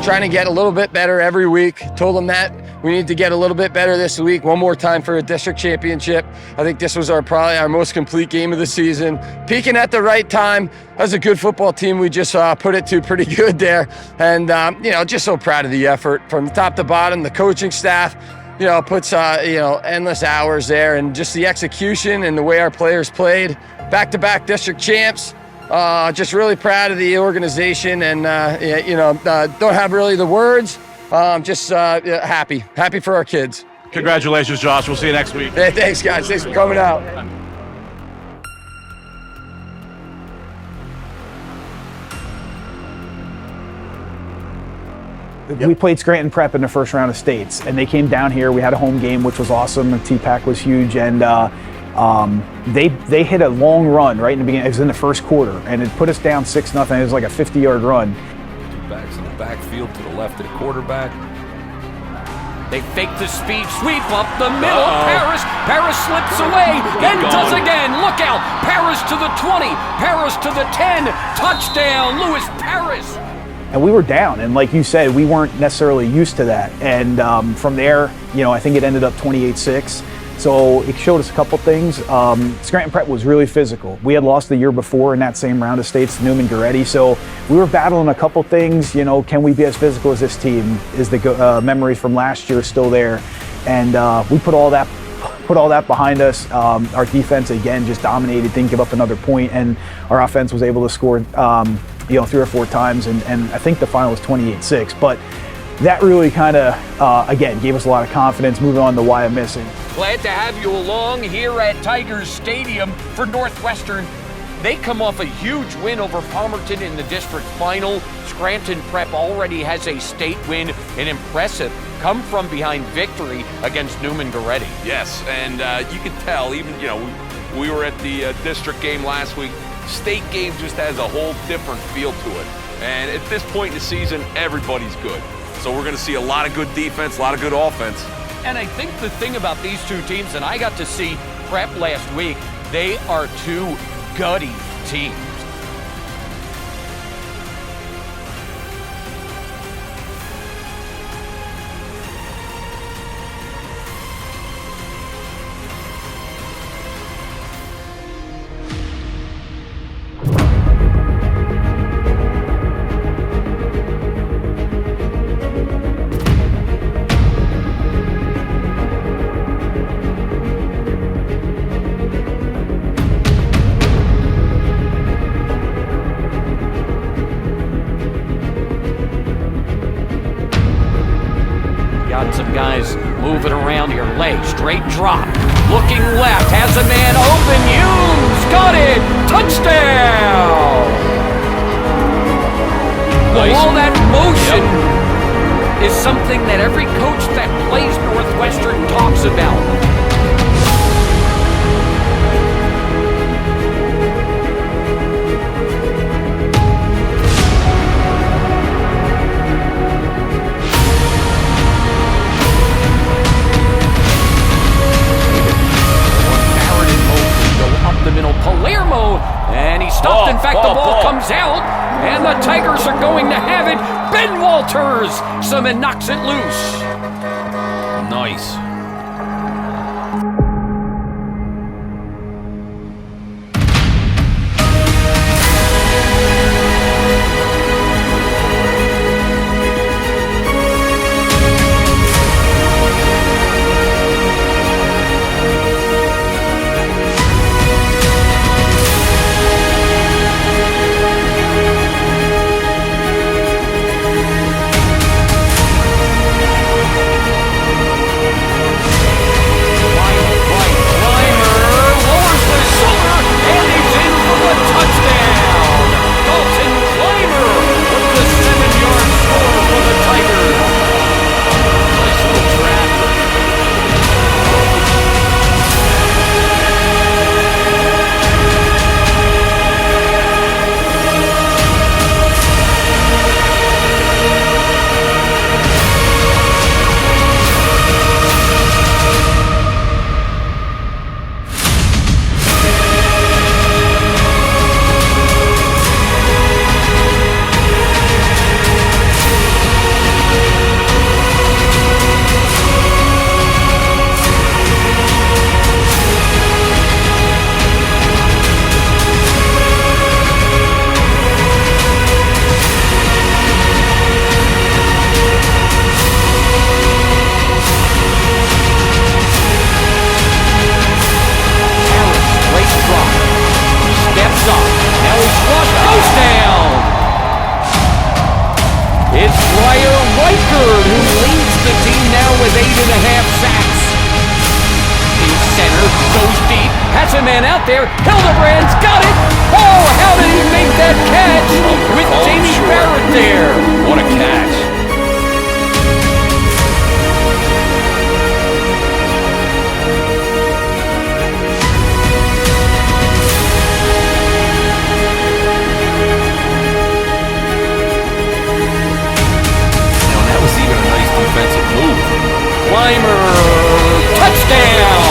trying to get a little bit better every week. Told them that we need to get a little bit better this week, one more time for a district championship. I think this was probably our most complete game of the season. Peaking at the right time. That was a good football team. We just put it to pretty good there. And, just so proud of the effort from top to bottom. The coaching staff, puts, endless hours there, and just the execution and the way our players played. Back-to-back district champs. Just really proud of the organization, and, don't have really the words. Just happy for our kids. Congratulations, Josh. We'll see you next week. Hey, thanks, guys. Thanks for coming out. We played Scranton Prep in the first round of states, and they came down here. We had a home game, which was awesome. The TPAC was huge, and they hit a long run right in the beginning. It was in the first quarter, and it put us down 6-0. It was like a 50-yard run. Two backs in the backfield to the left of the quarterback. They fake the speed sweep up the middle. Paris slips away, then does again. Look out. Paris to the 20. Paris to the 10. Touchdown, Lewis Paris. And we were down, and like you said, we weren't necessarily used to that. And from there, I think it ended up 28-6. So it showed us a couple things. Scranton Prep was really physical. We had lost the year before in that same round of states to Newman Goretti. So we were battling a couple things. Can we be as physical as this team? Is the memories from last year still there? And we put all that behind us. Our defense again just dominated, didn't give up another point, and our offense was able to score 3 or 4 times, and I think the final was 28-6. But that really kind of, again, gave us a lot of confidence moving on to why I'm missing. Glad to have you along here at Tigers Stadium for Northwestern. They come off a huge win over Palmerton in the district final. Scranton Prep already has a state win, an impressive come-from-behind victory against Newman Goretti. Yes, and you can tell, even, we were at the district game last week. State game just has a whole different feel to it. And at this point in the season, everybody's good. So we're going to see a lot of good defense, a lot of good offense. And I think the thing about these two teams, and I got to see Prep last week, they are two gutty teams. Some guys moving around here. Leg, straight drop. Looking left, has a man open. Humes got it. Touchdown. Nice. All that motion is something that every coach that plays Northwestern talks about. The middle, Palermo, and he stopped. In fact, the ball comes out, and the Tigers are going to have it. Ben Walters, someone knocks it loose. Nice. there. Hildebrand's got it. Oh, how did he make that catch with Jamie Barrett there? What a catch. That was even a nice defensive move. Clymer, touchdown!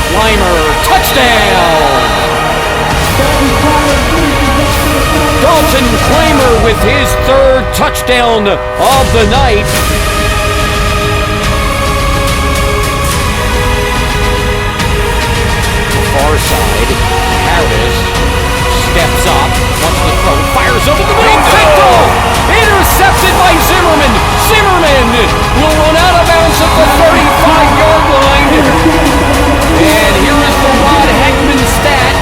Clymer, touchdown! Dalton Clymer with his third touchdown of the night. Far side, Harris steps up, wants to throw, fires over the wing, picked off, intercepted by Zimmerman. Zimmerman will run out of bounds at the 35-yard line. And here is the Rod Heckman stat.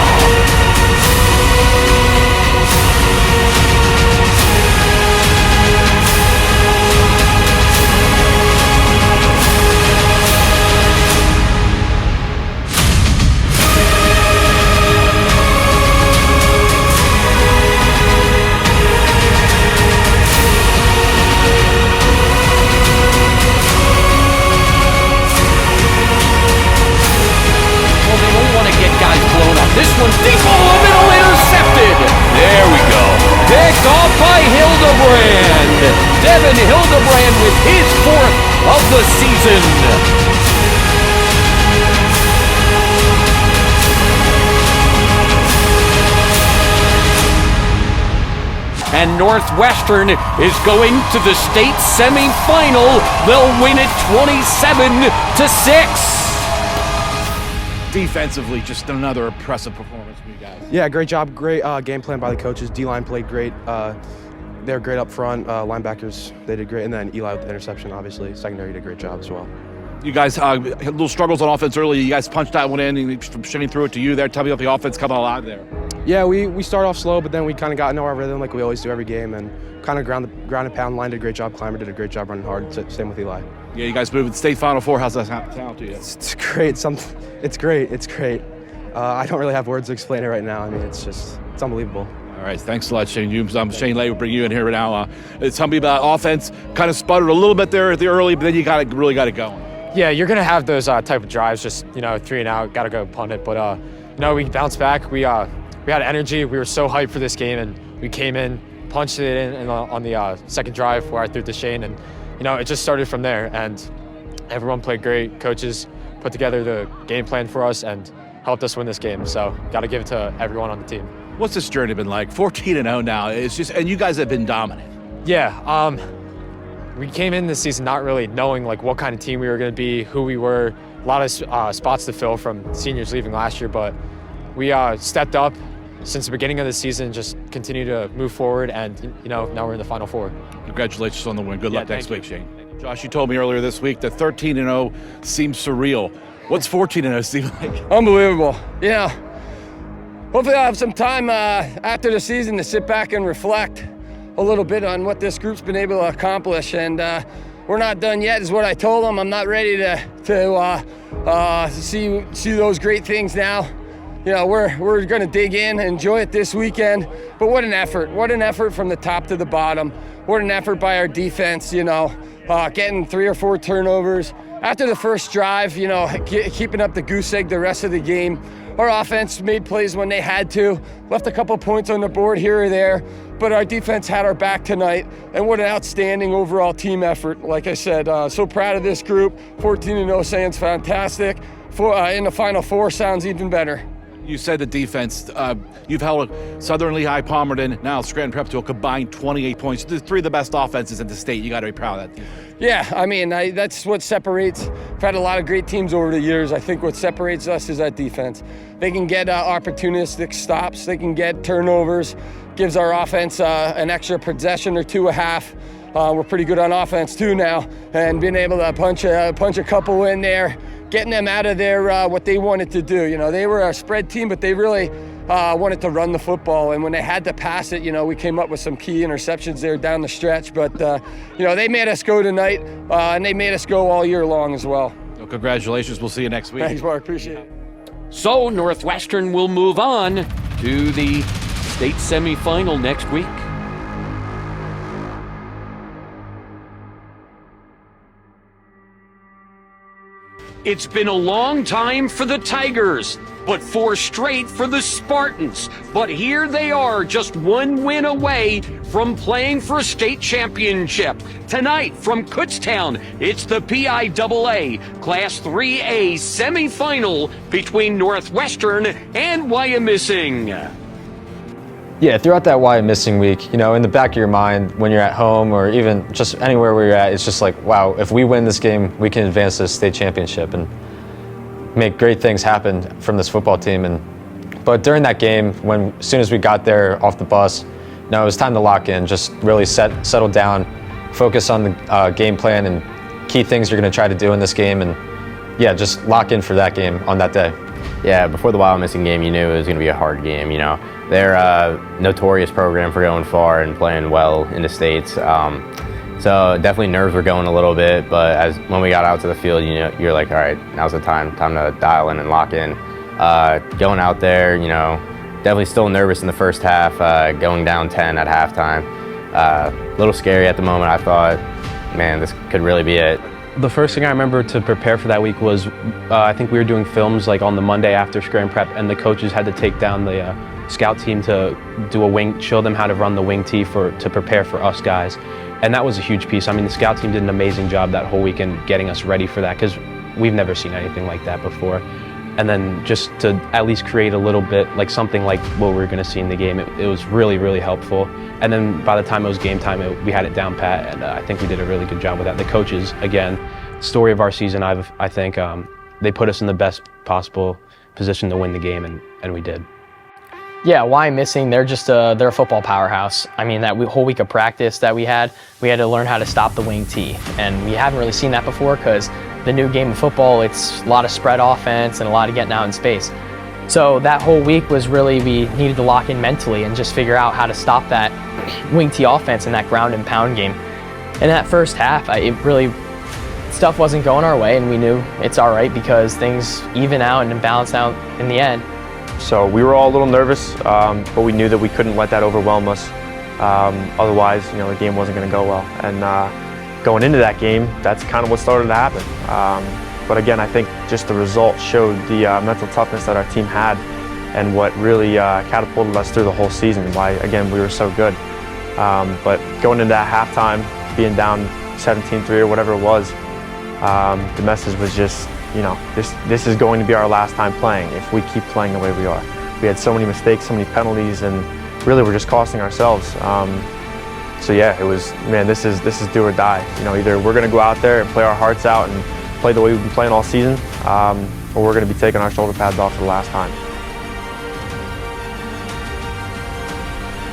This one's deep over the middle, intercepted. There we go. Picked off by Hildebrand. Devin Hildebrand with his fourth of the season. And Northwestern is going to the state semifinal. They'll win it 27-6. Defensively, just another impressive performance from you guys. Yeah, great job. Great game plan by the coaches. D-line played great. They were great up front. Linebackers, they did great. And then Eli with the interception, obviously. Secondary did a great job as well. You guys had little struggles on offense early. You guys punched that one in and from shooting through it to you there. Tell me about the offense coming alive there. Yeah, we started off slow, but then we kind of got into our rhythm like we always do every game, and kind of ground and pound. Line did a great job. Clymer did a great job running hard. Same with Eli. Yeah, you guys moved to the state Final Four. How's that sound to you? It's great. It's great. It's great. I don't really have words to explain it right now. I mean, it's unbelievable. All right, thanks a lot, Shane. Shane Lay will bring you in here now. Tell me about offense. Kind of sputtered a little bit there at the early, but then you really got it going. Yeah, you're gonna have those type of drives, just 3 and out, gotta go punt it. But we bounced back. We had energy. We were so hyped for this game, and we came in, punched it in on the second drive where I threw to Shane, and it just started from there. And everyone played great. Coaches put together the game plan for us and helped us win this game. So got to give it to everyone on the team. What's this journey been like? 14-0 now. It's just, and you guys have been dominant. Yeah. We came in this season not really knowing what kind of team we were going to be, who we were. A lot of spots to fill from seniors leaving last year, but we stepped up since the beginning of the season. Just continue to move forward, and now we're in the Final Four. Congratulations on the win. Good luck next week, Shane. Josh, you told me earlier this week that 13-0 seems surreal. What's 14-0 seem like? Unbelievable. Hopefully I'll have some time after the season to sit back and reflect a little bit on what this group's been able to accomplish. And we're not done yet, is what I told them. I'm not ready to see those great things now. We're going to dig in, enjoy it this weekend. But what an effort. What an effort from the top to the bottom. What an effort by our defense, getting 3 or 4 turnovers. After the first drive, keeping up the goose egg the rest of the game. Our offense made plays when they had to, left a couple points on the board here or there, but our defense had our back tonight, and what an outstanding overall team effort. Like I said, so proud of this group. 14-0 sounds fantastic. In the Final Four sounds even better. You said the defense. You've held Southern Lehigh, Palmerton, now Scranton Prep to a combined 28 points. The 3 of the best offenses in the state. You got to be proud of that team. Yeah, that's what separates. I've had a lot of great teams over the years. I think what separates us is that defense. They can get opportunistic stops. They can get turnovers. Gives our offense an extra possession or two a half. we're pretty good on offense too now, and being able to punch a couple in there, getting them out of their what they wanted to do. You know, they were a spread team, but they really wanted to run the football, and when they had to pass it, you know, we came up with some key interceptions there down the stretch. But you know, they made us go tonight, and they made us go all year long as well. So congratulations. We'll see you next week. Thanks, Mark. Appreciate it. So Northwestern will move on to the state semifinal next week. It's been a long time for the Tigers, but 4 straight for the Spartans. But here they are, just 1 win away from playing for a state championship. Tonight from Kutztown, it's the PIAA Class 3A semifinal between Northwestern and Wyomissing. Yeah, throughout that Wyomissing week, you know, in the back of your mind, when you're at home or even just anywhere where you're at, it's just like, wow, if we win this game, we can advance to the state championship and make great things happen from this football team. But during that game, as soon as we got there off the bus, no, it was time to lock in, just really settle down, focus on the game plan and key things you're going to try to do in this game, and yeah, just lock in for that game on that day. Yeah, before the Wyomissing game, you knew it was going to be a hard game. You know, they're a notorious program for going far and playing well in the states. So definitely nerves were going a little bit, but when we got out to the field, you know, you're like, all right, now's the time to dial in and lock in. Going out there, you know, definitely still nervous in the first half, going down 10 at halftime. A little scary at the moment. I thought, man, this could really be it. The first thing I remember to prepare for that week was I think we were doing films like on the Monday after Scram Prep, and the coaches had to take down the scout team to do a wing, show them how to run the wing tee to prepare for us guys. And that was a huge piece. I mean, the scout team did an amazing job that whole weekend getting us ready for that, because we've never seen anything like that before. And then just to at least create a little bit, like something like what we were going to see in the game, it was really, really helpful. And then by the time it was game time, we had it down pat, and I think we did a really good job with that. The coaches, again, story of our season, I think they put us in the best possible position to win the game, and we did. Yeah, Wyomissing, they're a football powerhouse. I mean, that whole week of practice that we had to learn how to stop the wing tee, and we haven't really seen that before because the new game of football, it's a lot of spread offense and a lot of getting out in space. So that whole week was really, we needed to lock in mentally and just figure out how to stop that wing tee offense in that ground and pound game. In that first half, stuff wasn't going our way, and we knew it's all right because things even out and balance out in the end. So we were all a little nervous, but we knew that we couldn't let that overwhelm us. Otherwise, you know, the game wasn't going to go well. And going into that game, that's kind of what started to happen. But again, I think just the result showed the mental toughness that our team had, and what really catapulted us through the whole season. Why, again, we were so good. But going into that halftime, being down 17-3 or whatever it was, the message was just, you know, this is going to be our last time playing if we keep playing the way we are. We had so many mistakes, so many penalties, and really we're just costing ourselves. So yeah, it was, man, this is do or die. You know, either we're going to go out there and play our hearts out and play the way we've been playing all season, or we're going to be taking our shoulder pads off for the last time.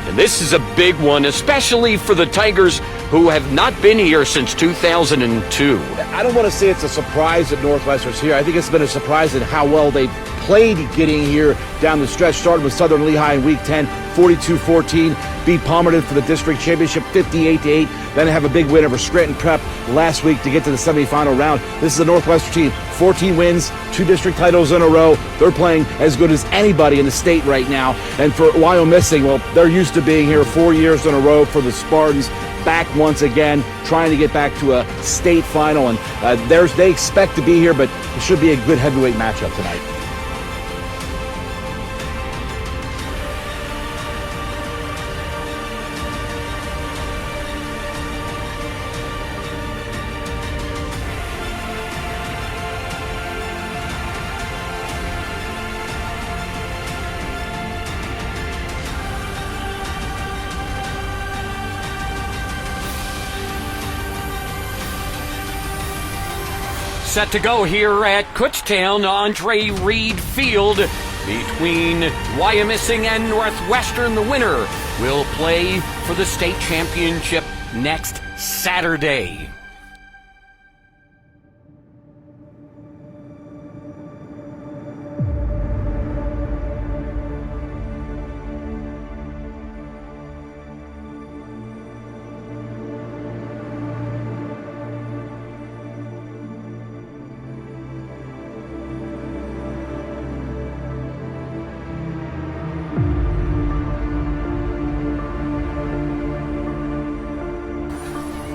And this is a big one, especially for the Tigers, who have not been here since 2002. I don't want to say it's a surprise that Northwestern's here. I think it's been a surprise in how well they played getting here down the stretch. Started with Southern Lehigh in Week 10, 42-14. Beat Palmerton for the district championship, 58-8. Then have a big win over Scranton Prep last week to get to the semifinal round. This is a Northwestern team, 14 wins, 2 district titles in a row. They're playing as good as anybody in the state right now. And for Wyomissing, well, they're used to being here 4 years in a row for the Spartans. Back once again, trying to get back to a state final, and they expect to be here, but it should be a good heavyweight matchup tonight. Set to go here at Kutztown, Andre Reed Field, between Wyomissing and Northwestern. The winner will play for the state championship next Saturday.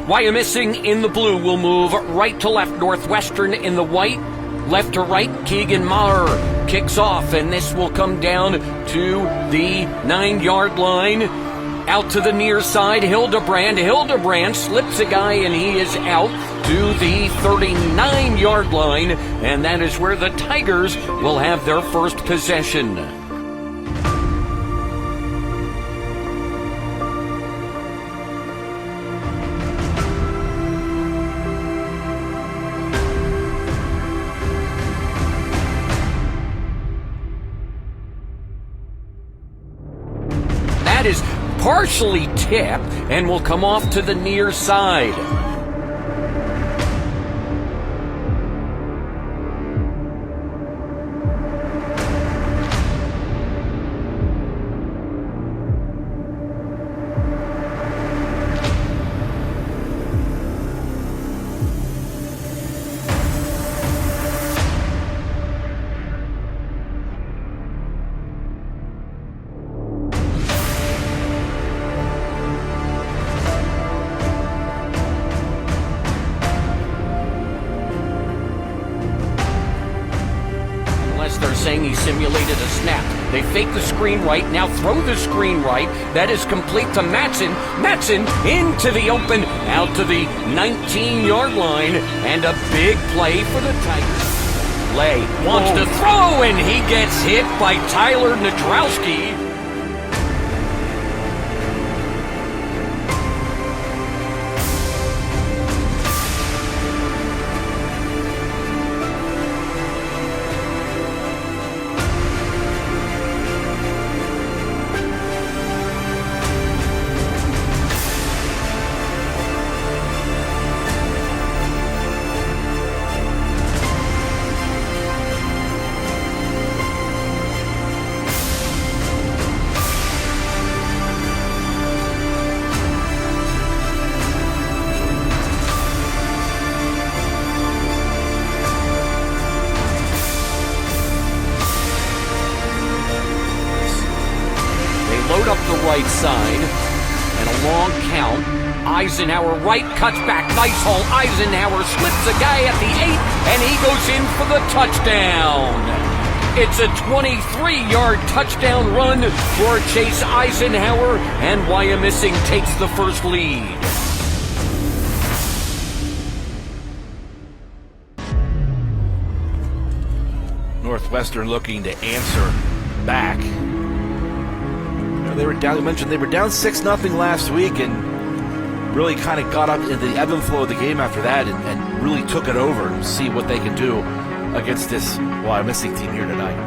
Wyomissing in the blue will move right to left. Northwestern in the white. Left to right, Keegan Maher kicks off, and this will come down to the 9-yard line. Out to the near side, Hildebrand. Hildebrand slips a guy, and he is out to the 39-yard line, and that is where the Tigers will have their first possession. That is partially tipped and will come off to the near side. They're saying he simulated a snap. They fake the screen right, now throw the screen right. That is complete to Matson. Matson into the open, out to the 19-yard line, and a big play for the Tigers. Lay wants to throw, and he gets hit by Tyler Nadrowski. Load up the right side, and a long count. Eisenhower right, cuts back, nice haul. Eisenhower slips a guy at the 8, and he goes in for the touchdown. It's a 23-yard touchdown run for Chase Eisenhower, and Wyomissing takes the first lead. Northwestern looking to answer back. They were down. You mentioned they were down 6-0 last week, and really kind of got up in the ebb and flow of the game after that, and really took it over and see what they can do against this Wyomissing team here tonight.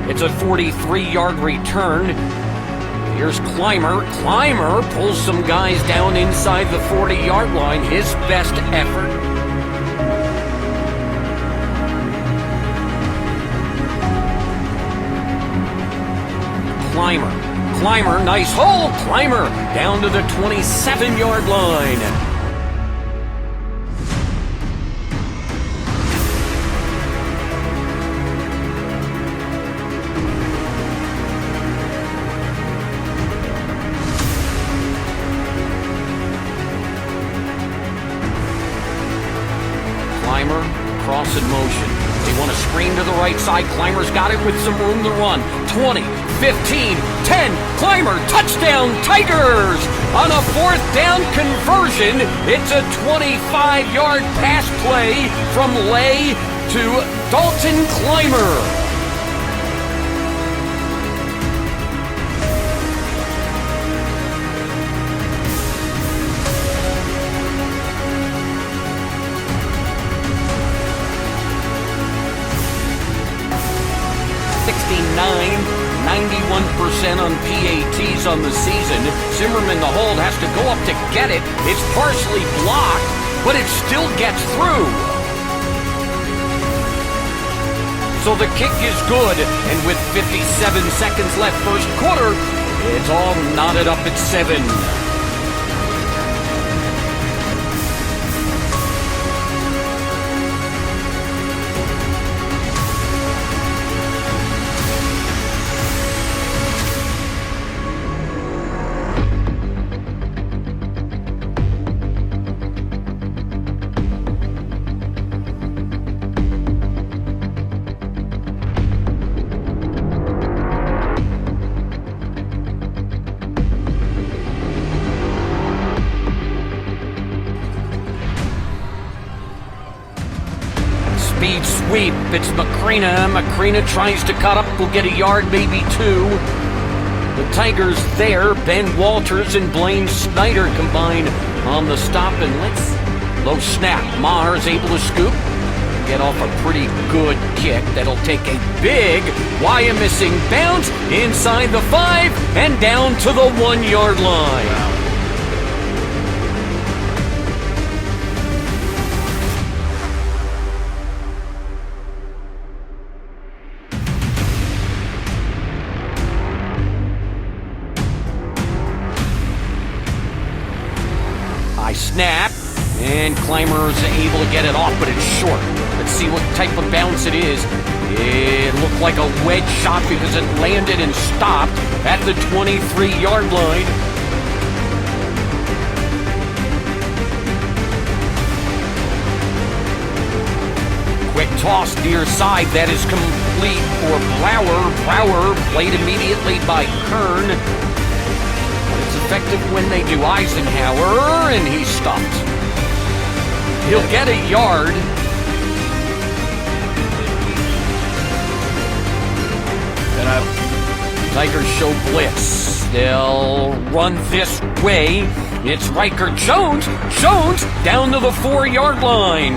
It's a 43-yard return. Here's Clymer. Clymer pulls some guys down inside the 40-yard line. His best effort. Clymer, nice hole. Clymer down to the 27-yard line. Cross in motion. They want to screen to the right side. Clymer's got it with some room to run. 20, 15, 10. Clymer, touchdown, Tigers! On a 4th down conversion, it's a 25-yard pass play from Lay to Dalton Clymer. 91% on PATs on the season. Zimmerman, the hold, has to go up to get it. It's partially blocked, but it still gets through. So the kick is good, and with 57 seconds left first quarter, it's all knotted up at 7. Speed sweep, it's Macrina. Macrina tries to cut up, will get a yard, maybe 2. The Tigers there, Ben Walters and Blaine Snyder combine on the stop, and low snap. Maher's able to scoop, get off a pretty good kick that'll take a big missing bounce inside the 5 and down to the 1-yard line. Snap, and Clymer's able to get it off, but it's short. Let's see what type of bounce it is. It looked like a wedge shot because it landed and stopped at the 23-yard line. Quick toss near side, that is complete for Brower. Brower played immediately by Kern. It's effective when they do. Eisenhower, and he's stopped. He'll get a yard. Tigers show blitz. They'll run this way. It's Riker Jones. Jones down to the 4-yard line.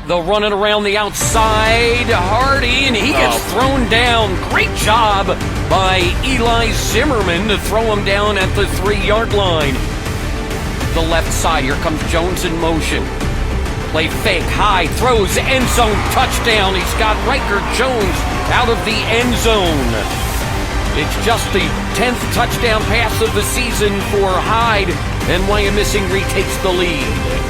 They'll run it around the outside. Hardy, and he gets thrown down. Great job by Eli Zimmerman to throw him down at the 3-yard line. The left side, here comes Jones in motion. Play fake, high, throws, end zone, touchdown. He's got Riker Jones out of the end zone. It's just the 10th touchdown pass of the season for Hyde, and Wyomissing retakes the lead.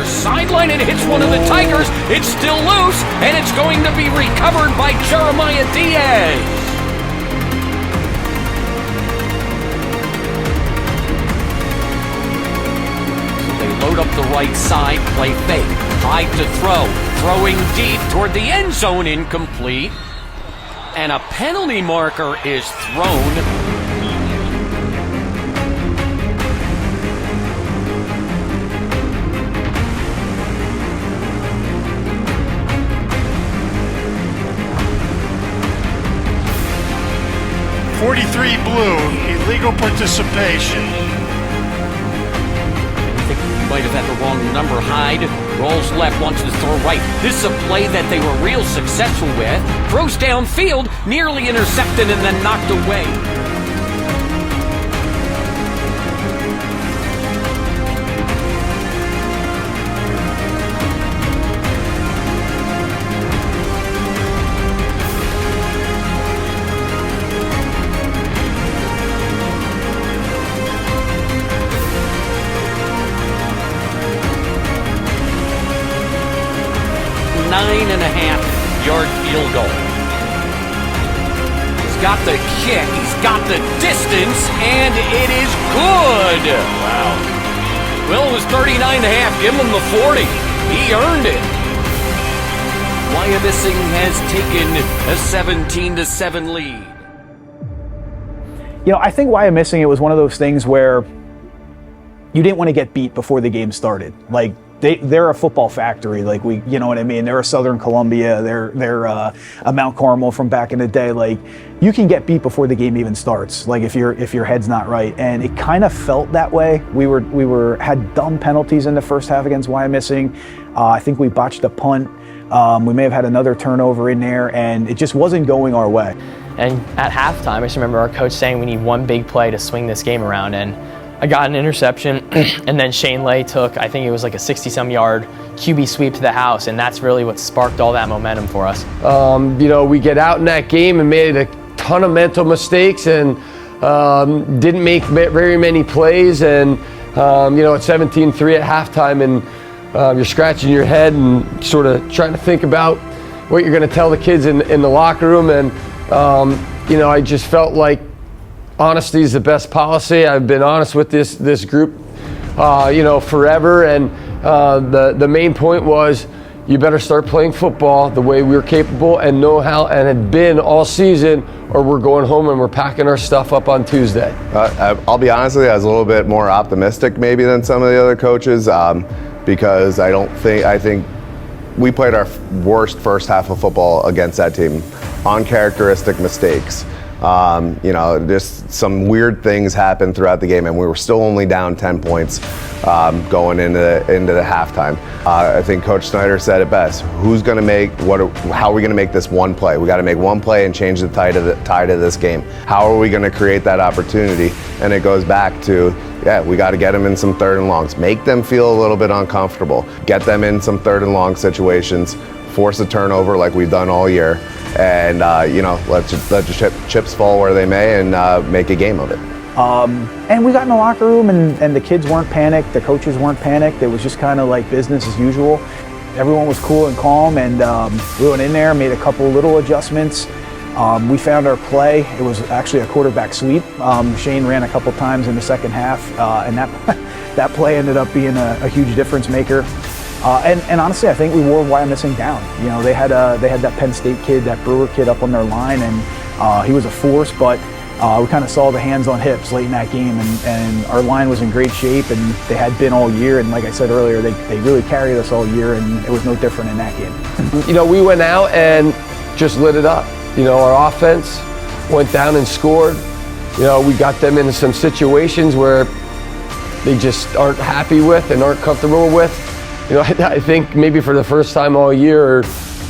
Sideline, and hits one of the Tigers. It's still loose, and it's going to be recovered by Jeremiah Diaz. So they load up the right side, play fake, Hyde to throw, throwing deep toward the end zone, incomplete, and a penalty marker is thrown. Blue, illegal participation. I think he might have had the wrong number. Hyde rolls left, wants to throw right. This is a play that they were real successful with. Throws downfield, nearly intercepted and then knocked away. Yard field goal. He's got the kick, he's got the distance, and it is good. Wow. Well, it was 39.5. Give him the 40. He earned it. Wyomissing has taken a 17-7 lead. I think why I'm missing it was one of those things where you didn't want to get beat before the game started. Like, they're a football factory. Like, you know what I mean? They're a Southern Columbia. They're a Mount Carmel from back in the day. Like, you can get beat before the game even starts. Like, if your head's not right. And it kind of felt that way. We had dumb penalties in the first half against Wyomissing. I think we botched a punt. We may have had another turnover in there, and it just wasn't going our way. And at halftime, I just remember our coach saying we need one big play to swing this game around. And I got an interception, and then Shane Lay took, I think it was like a 60-some yard QB sweep to the house, and that's really what sparked all that momentum for us. We get out in that game and made a ton of mental mistakes and didn't make very many plays. And, at 17-3 at halftime, and you're scratching your head and sort of trying to think about what you're going to tell the kids in the locker room. And, I just felt like honesty is the best policy. I've been honest with this group, forever. And the main point was, you better start playing football the way we're capable and know how, and had been all season, or we're going home and we're packing our stuff up on Tuesday. I'll be honest with you, I was a little bit more optimistic maybe than some of the other coaches, because I think we played our worst first half of football against that team. Uncharacteristic mistakes. Just some weird things happened throughout the game, and we were still only down 10 points going into the halftime. I think Coach Snyder said it best. How are we going to make this one play? We got to make one play and change the tide of this game. How are we going to create that opportunity? And it goes back to, we got to get them in some third and longs. Make them feel a little bit uncomfortable. Get them in some third and long situations. Force a turnover like we've done all year. And, let the chips fall where they may and make a game of it. And we got in the locker room, and the kids weren't panicked. The coaches weren't panicked. It was just kind of like business as usual. Everyone was cool and calm, and we went in there, made a couple little adjustments. We found our play. It was actually a quarterback sweep. Shane ran a couple times in the second half, and that play ended up being a huge difference maker. And honestly, I think we wore Wyomissing down. They had that Penn State kid, that Brewer kid up on their line, and he was a force, but we kind of saw the hands on hips late in that game, and our line was in great shape, and they had been all year, and like I said earlier, they really carried us all year, and it was no different in that game. We went out and just lit it up. Our offense went down and scored. We got them into some situations where they just aren't happy with and aren't comfortable with. I think maybe for the first time all year, or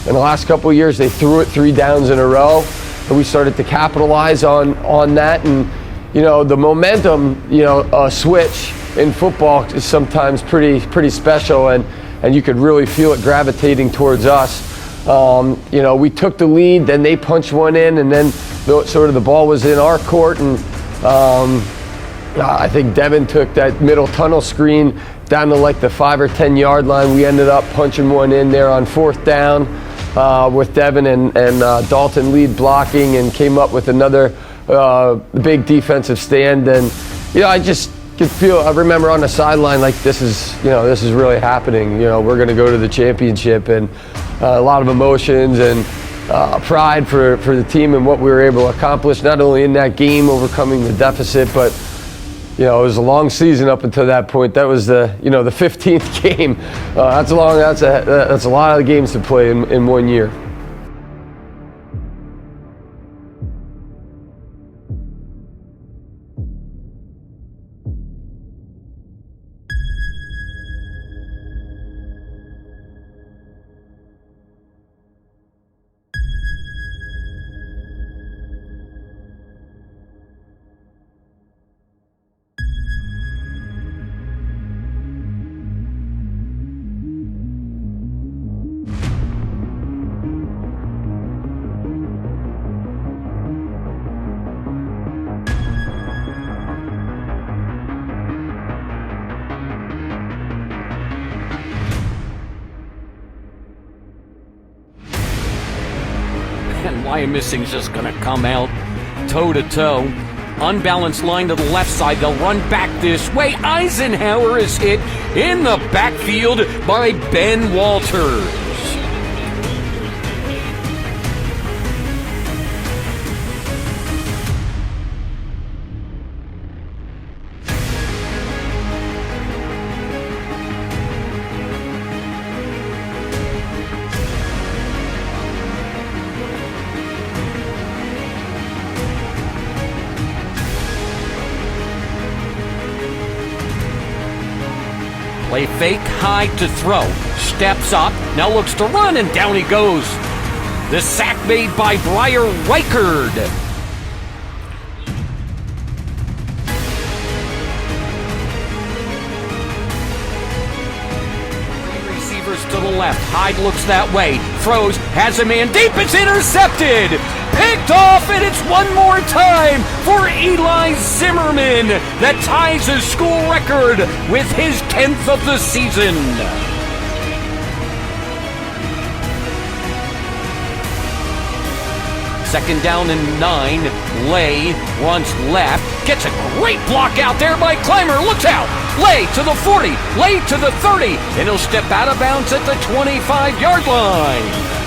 in the last couple of years, they threw it 3 downs in a row, and we started to capitalize on that. And the momentum, switch in football is sometimes pretty special, and you could really feel it gravitating towards us. We took the lead, then they punched one in, and then the ball was in our court, and I think Devin took that middle tunnel screen down to like the 5 or 10 yard line. We ended up punching one in there on 4th down with Devin and Dalton lead blocking, and came up with another big defensive stand. And I just could feel, I remember on the sideline, like this is really happening. We're going to go to the championship, and a lot of emotions and pride for the team and what we were able to accomplish, not only in that game, overcoming the deficit, but it was a long season up until that point. That was the 15th game. That's a lot of games to play in 1 year. And Wyomissing's just going to come out toe-to-toe. Unbalanced line to the left side. They'll run back this way. Eisenhower is hit in the backfield by Ben Walters. fake hide to throw. Steps up, now looks to run, and down he goes. The sack made by Breyer Reichard. Three receivers to the left. Hyde looks that way. Throws, has a man deep. It's intercepted. Picked off, and it's one more time for Eli Zimmerman that ties his school record with his 10th of the season. Second down and 9. Lay runs left. Gets a great block out there by Clymer. Looks out. Lay to the 40. Lay to the 30. And he'll step out of bounds at the 25-yard line.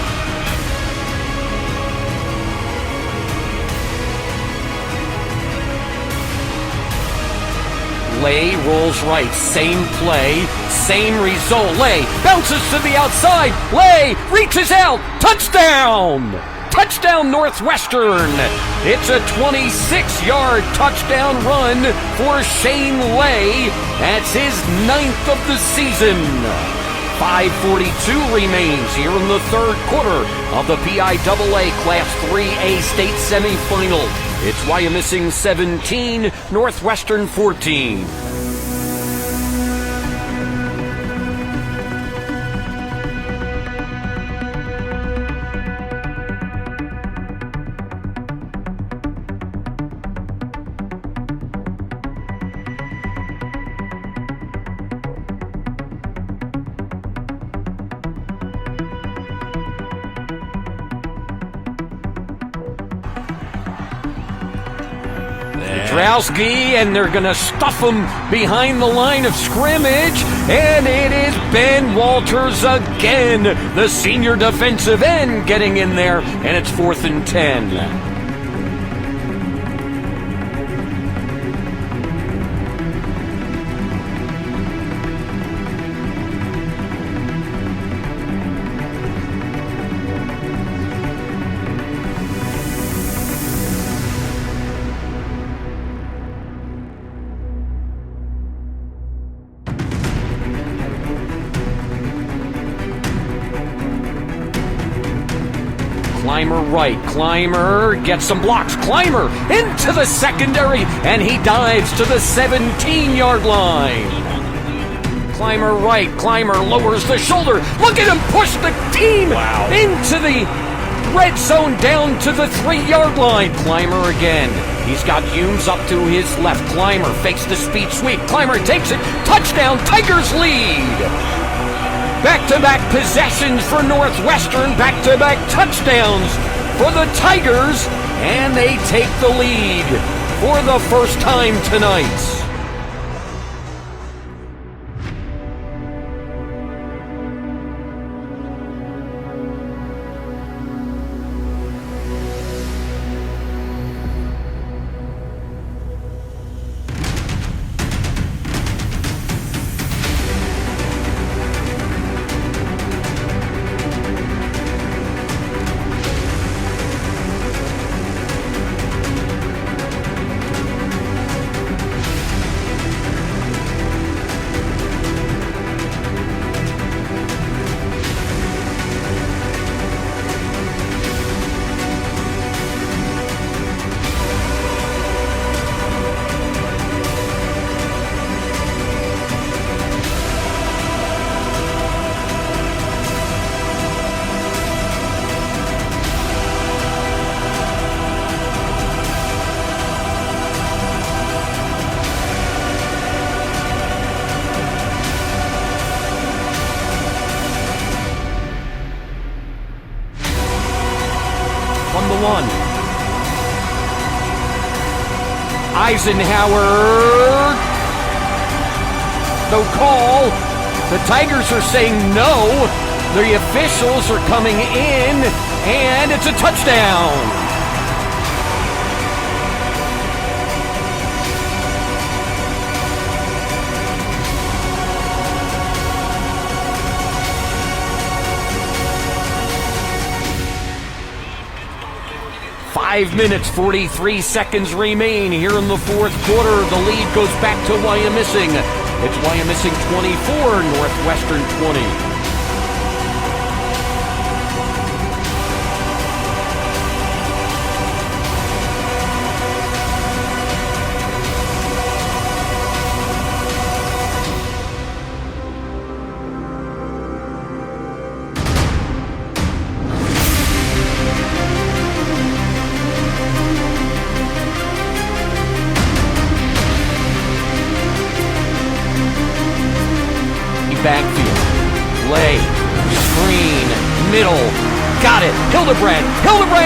Lay rolls right, same play, same result. Lay bounces to the outside. Lay reaches out. Touchdown! Touchdown Northwestern! It's a 26-yard touchdown run for Shane Lay. That's his 9th of the season. 5:42 remains here in the third quarter of the PIAA Class 3A state semifinal. It's Wyomissing 17, Northwestern 14. Drowski, and they're going to stuff him behind the line of scrimmage, and it is Ben Walters again, the senior defensive end, getting in there, and it's 4th and 10. Clymer right. Clymer gets some blocks. Clymer into the secondary, and he dives to the 17-yard line. Clymer right. Clymer lowers the shoulder. Look at him push the team into the red zone down to the 3-yard line. Clymer again. He's got Humes up to his left. Clymer fakes the speed sweep. Clymer takes it. Touchdown. Tigers lead. Back-to-back possessions for Northwestern, back-to-back touchdowns for the Tigers, and they take the lead for the first time tonight. From the 1. Eisenhower. No call. The Tigers are saying no. The officials are coming in, and it's a touchdown. Five minutes, 43 seconds remain here in the fourth quarter. The lead goes back to Wyomissing. It's Wyomissing 24, Northwestern 20. Backfield, lay, screen, middle, got it, Hildebrand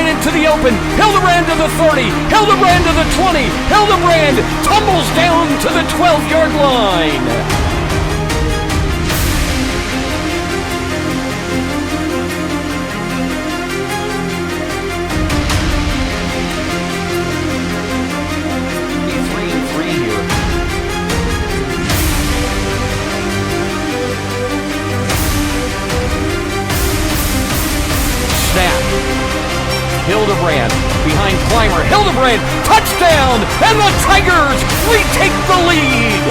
into the open, Hildebrand to the 30, Hildebrand to the 20, Hildebrand tumbles down to the 12-yard line. Hildebrand behind Clymer. Hildebrand, touchdown! And the Tigers retake the lead!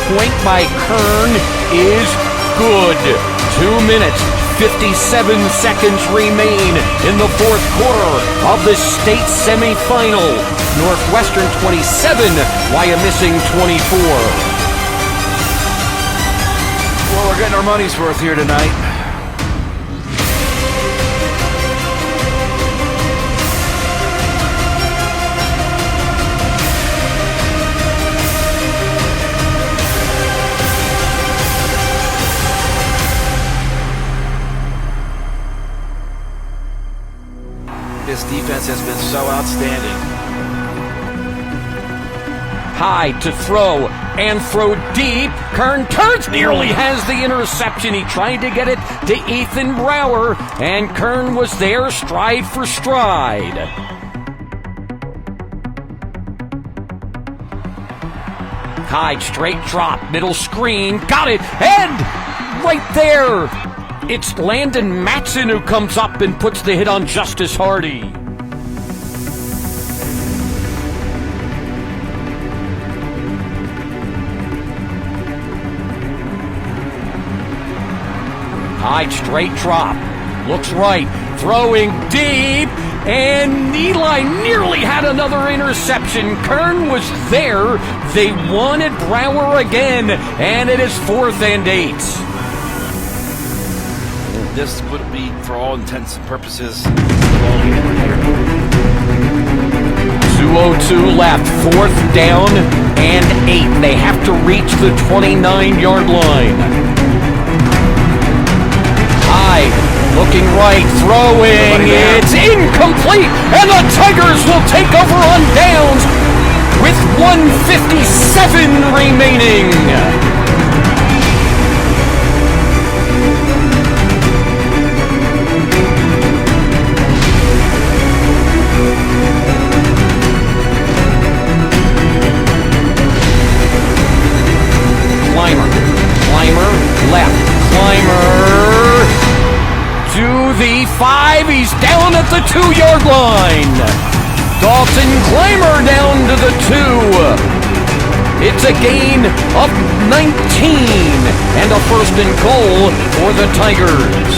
Point by Kern is good. 2 minutes, 57 seconds remain in the fourth quarter of the state semifinal. Northwestern 27, Wyomissing 24. Well, we're getting our money's worth here tonight. This defense has been so outstanding. High to throw, and throw deep. Kern turns, nearly has the interception. He tried to get it to Ethan Brower, and Kern was there stride for stride. High, straight drop, middle screen, got it, and right there. It's Landon Matson who comes up and puts the hit on Justice Hardy. High, straight drop, looks right, throwing deep, and Eli nearly had another interception. Kern was there. They wanted Brower again, and it is 4th and 8. This would be, for all intents and purposes, 2:02 left, 4th down and 8. They have to reach the 29-yard line. High, looking right, throwing, it's incomplete, and the Tigers will take over on downs with 1:57 remaining. Clymer, left, Clymer to the 5, he's down at the 2-yard line. Dalton Clymer down to the 2. It's a gain of 19 and a 1st and goal for the Tigers.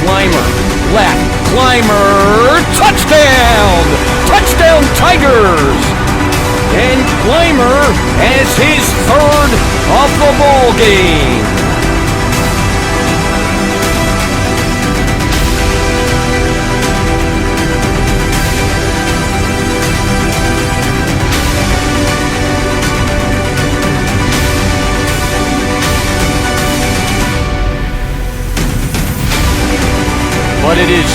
Clymer, left, Clymer, touchdown! Touchdown Tigers! And Clymer has his 3rd of the ball game. But it is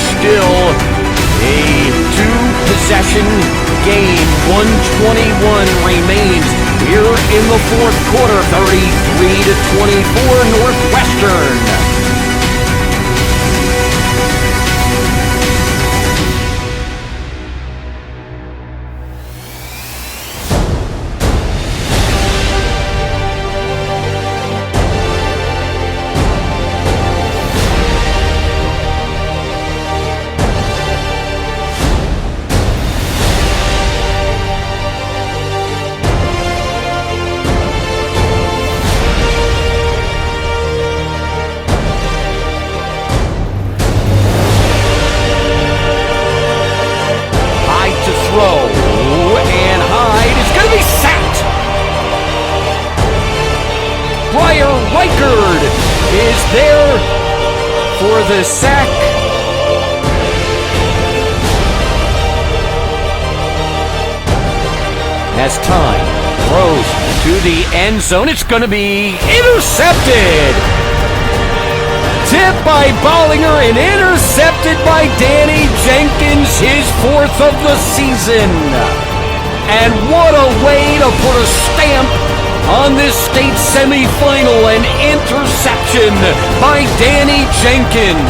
1:21 remains here in the fourth quarter. 33-24 Northwestern. And Hyde is going to be sacked. Briar Reichard is there for the sack. As time throws to the end zone, it's going to be intercepted. Tipped by Bollinger and intercepted by Danny Jenkins, his fourth of the season. And what a way to put a stamp on this state semifinal, an interception by Danny Jenkins.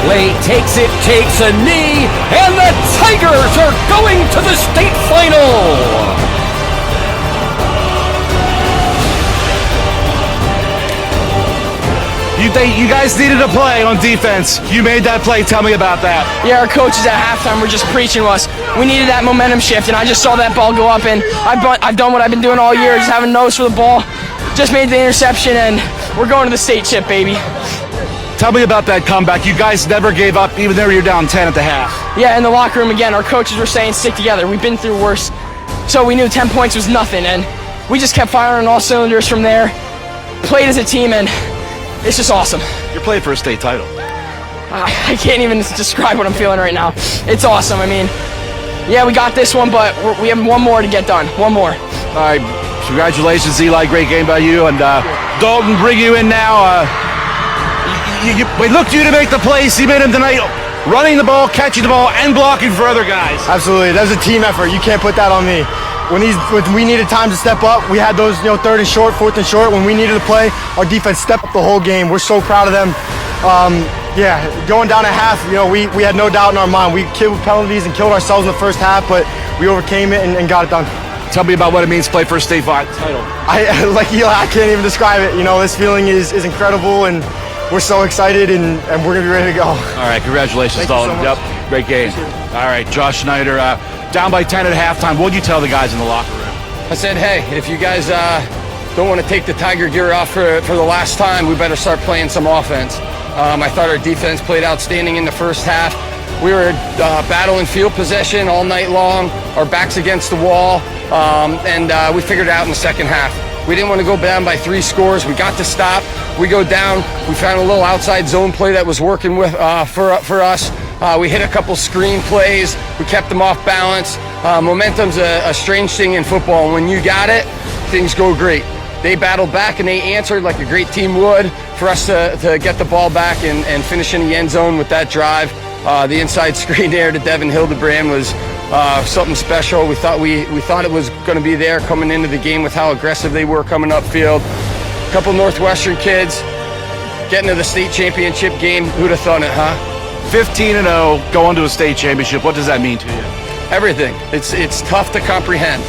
Lay takes it, takes a knee, and the Tigers are going to the state final. You guys needed a play on defense. You made that play. Tell me about that. Yeah, our coaches at halftime were just preaching to us. We needed that momentum shift, and I just saw that ball go up, and I've done what I've been doing all year, just having a nose for the ball. Just made the interception, and we're going to the state chip, baby. Tell me about that comeback. You guys never gave up, even though you're down 10 at the half. Yeah, in the locker room again, our coaches were saying stick together. We've been through worse, so we knew 10 points was nothing, and we just kept firing on all cylinders from there. Played as a team, and it's just awesome. You're playing for a state title. I can't even describe what I'm feeling right now. It's awesome. I mean, yeah, we got this one, but we have one more to get done. One more. All right. Congratulations, Eli. Great game by you. And Dalton, bring you in now. We looked to you to make the plays. You made him tonight, running the ball, catching the ball, and blocking for other guys. Absolutely. That was a team effort. You can't put that on me. When we needed time to step up, we had those, third and short, fourth and short. When we needed to play, our defense stepped up the whole game. We're so proud of them. Yeah, going down at half, we had no doubt in our mind. We killed penalties and killed ourselves in the first half, but we overcame it and got it done. Tell me about what it means to play for a state title. Like Eli, I can't even describe it. This feeling is incredible, and we're so excited, and we're going to be ready to go. All right, congratulations, Dalton. So yep, great game. All right, Josh Schneider, down by 10 at halftime. What did you tell the guys in the locker room? I said, hey, if you guys don't want to take the Tiger gear off for the last time, we better start playing some offense. I thought our defense played outstanding in the first half. We were battling field possession all night long, our backs against the wall, and we figured it out in the second half. We didn't want to go down by 3 scores. We got to stop. We go down. We found a little outside zone play that was working with for us. We hit a couple screen plays. We kept them off balance. Momentum's a strange thing in football. When you got it, things go great. They battled back and they answered like a great team would for us to get the ball back and finish in the end zone with that drive. The inside screen there to Devin Hildebrand was something special. We thought it was going to be there coming into the game with how aggressive they were coming upfield. A couple Northwestern kids getting to the state championship game. Who'd have thought it, huh? 15-0, going to a state championship. What does that mean to you? Everything. It's tough to comprehend.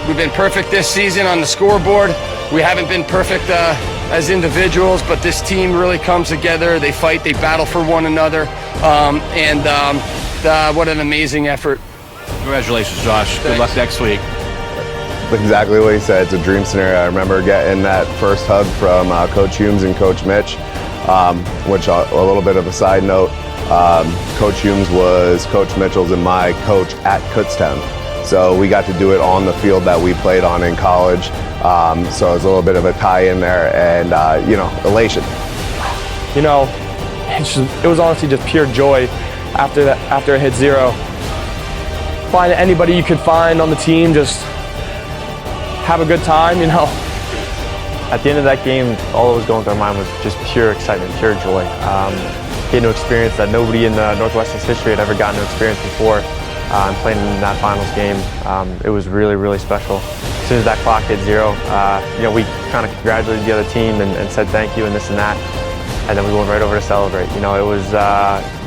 We've been perfect this season on the scoreboard. We haven't been perfect as individuals, but this team really comes together. They fight, they battle for one another, what an amazing effort. Congratulations, Josh. Good luck next week. Exactly what he said. It's a dream scenario. I remember getting that first hug from Coach Humes and Coach Mitch, which a little bit of a side note, Coach Humes was Coach Mitchell's and my coach at Kutztown. So we got to do it on the field that we played on in college. So it was a little bit of a tie in there and, elation. It was honestly just pure joy after it hit 0. Find anybody you could find on the team, just have a good time, At the end of that game, all that was going through our mind was just pure excitement, pure joy. getting to experience that nobody in Northwestern's history had ever gotten to experience before. And playing in that finals game, it was really, really special. As soon as that clock hit 0, we kind of congratulated the other team and said thank you and this and that. And then we went right over to celebrate. It was,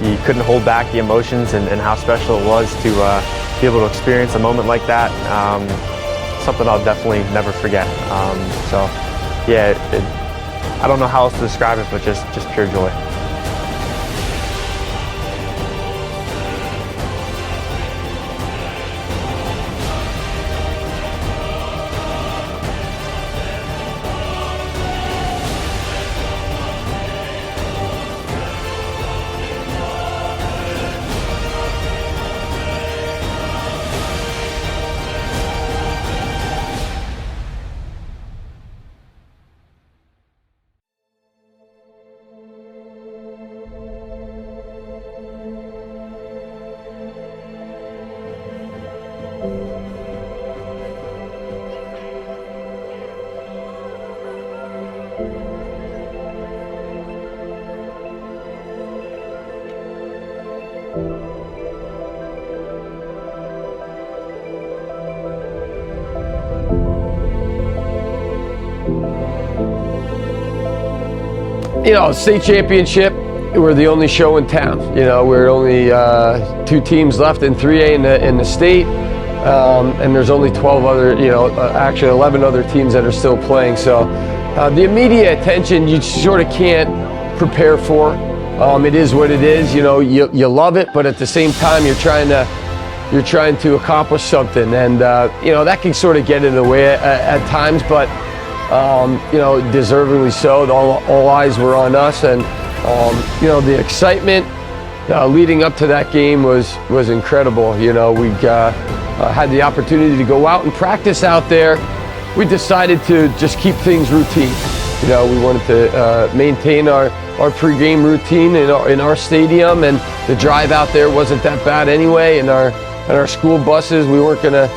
you couldn't hold back the emotions and how special it was to be able to experience a moment like that. Something I'll definitely never forget. I don't know how else to describe it, but just pure joy. State championship, we're the only show in town. We're only 2 teams left in 3A in the state, and there's only 12 other, actually 11 other teams that are still playing. So the immediate attention you sort of can't prepare for. It is what it is. You love it, but at the same time you're trying to accomplish something, and that can sort of get in the way at times, but deservingly so. All eyes were on us, and the excitement leading up to that game was incredible. We had the opportunity to go out and practice out there. We decided to just keep things routine. We wanted to maintain our pregame routine in our stadium, and the drive out there wasn't that bad anyway. In our school buses, we weren't going to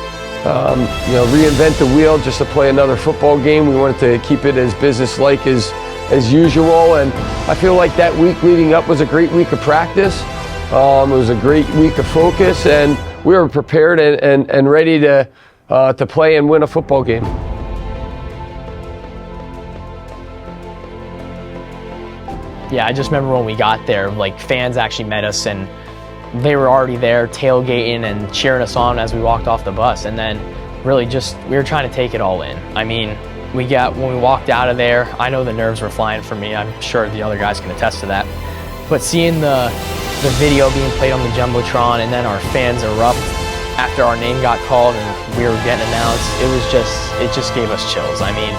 reinvent the wheel just to play another football game. We wanted to keep it as business-like as usual, and I feel like that week leading up was a great week of practice. It was a great week of focus, and we were prepared and ready to play and win a football game. Yeah, I just remember when we got there, fans actually met us, and they were already there tailgating and cheering us on as we walked off the bus. And then really we were trying to take it all in. I mean, when we walked out of there, I know the nerves were flying for me. I'm sure the other guys can attest to that. But seeing the video being played on the Jumbotron, and then our fans erupt after our name got called and we were getting announced, it just gave us chills. I mean,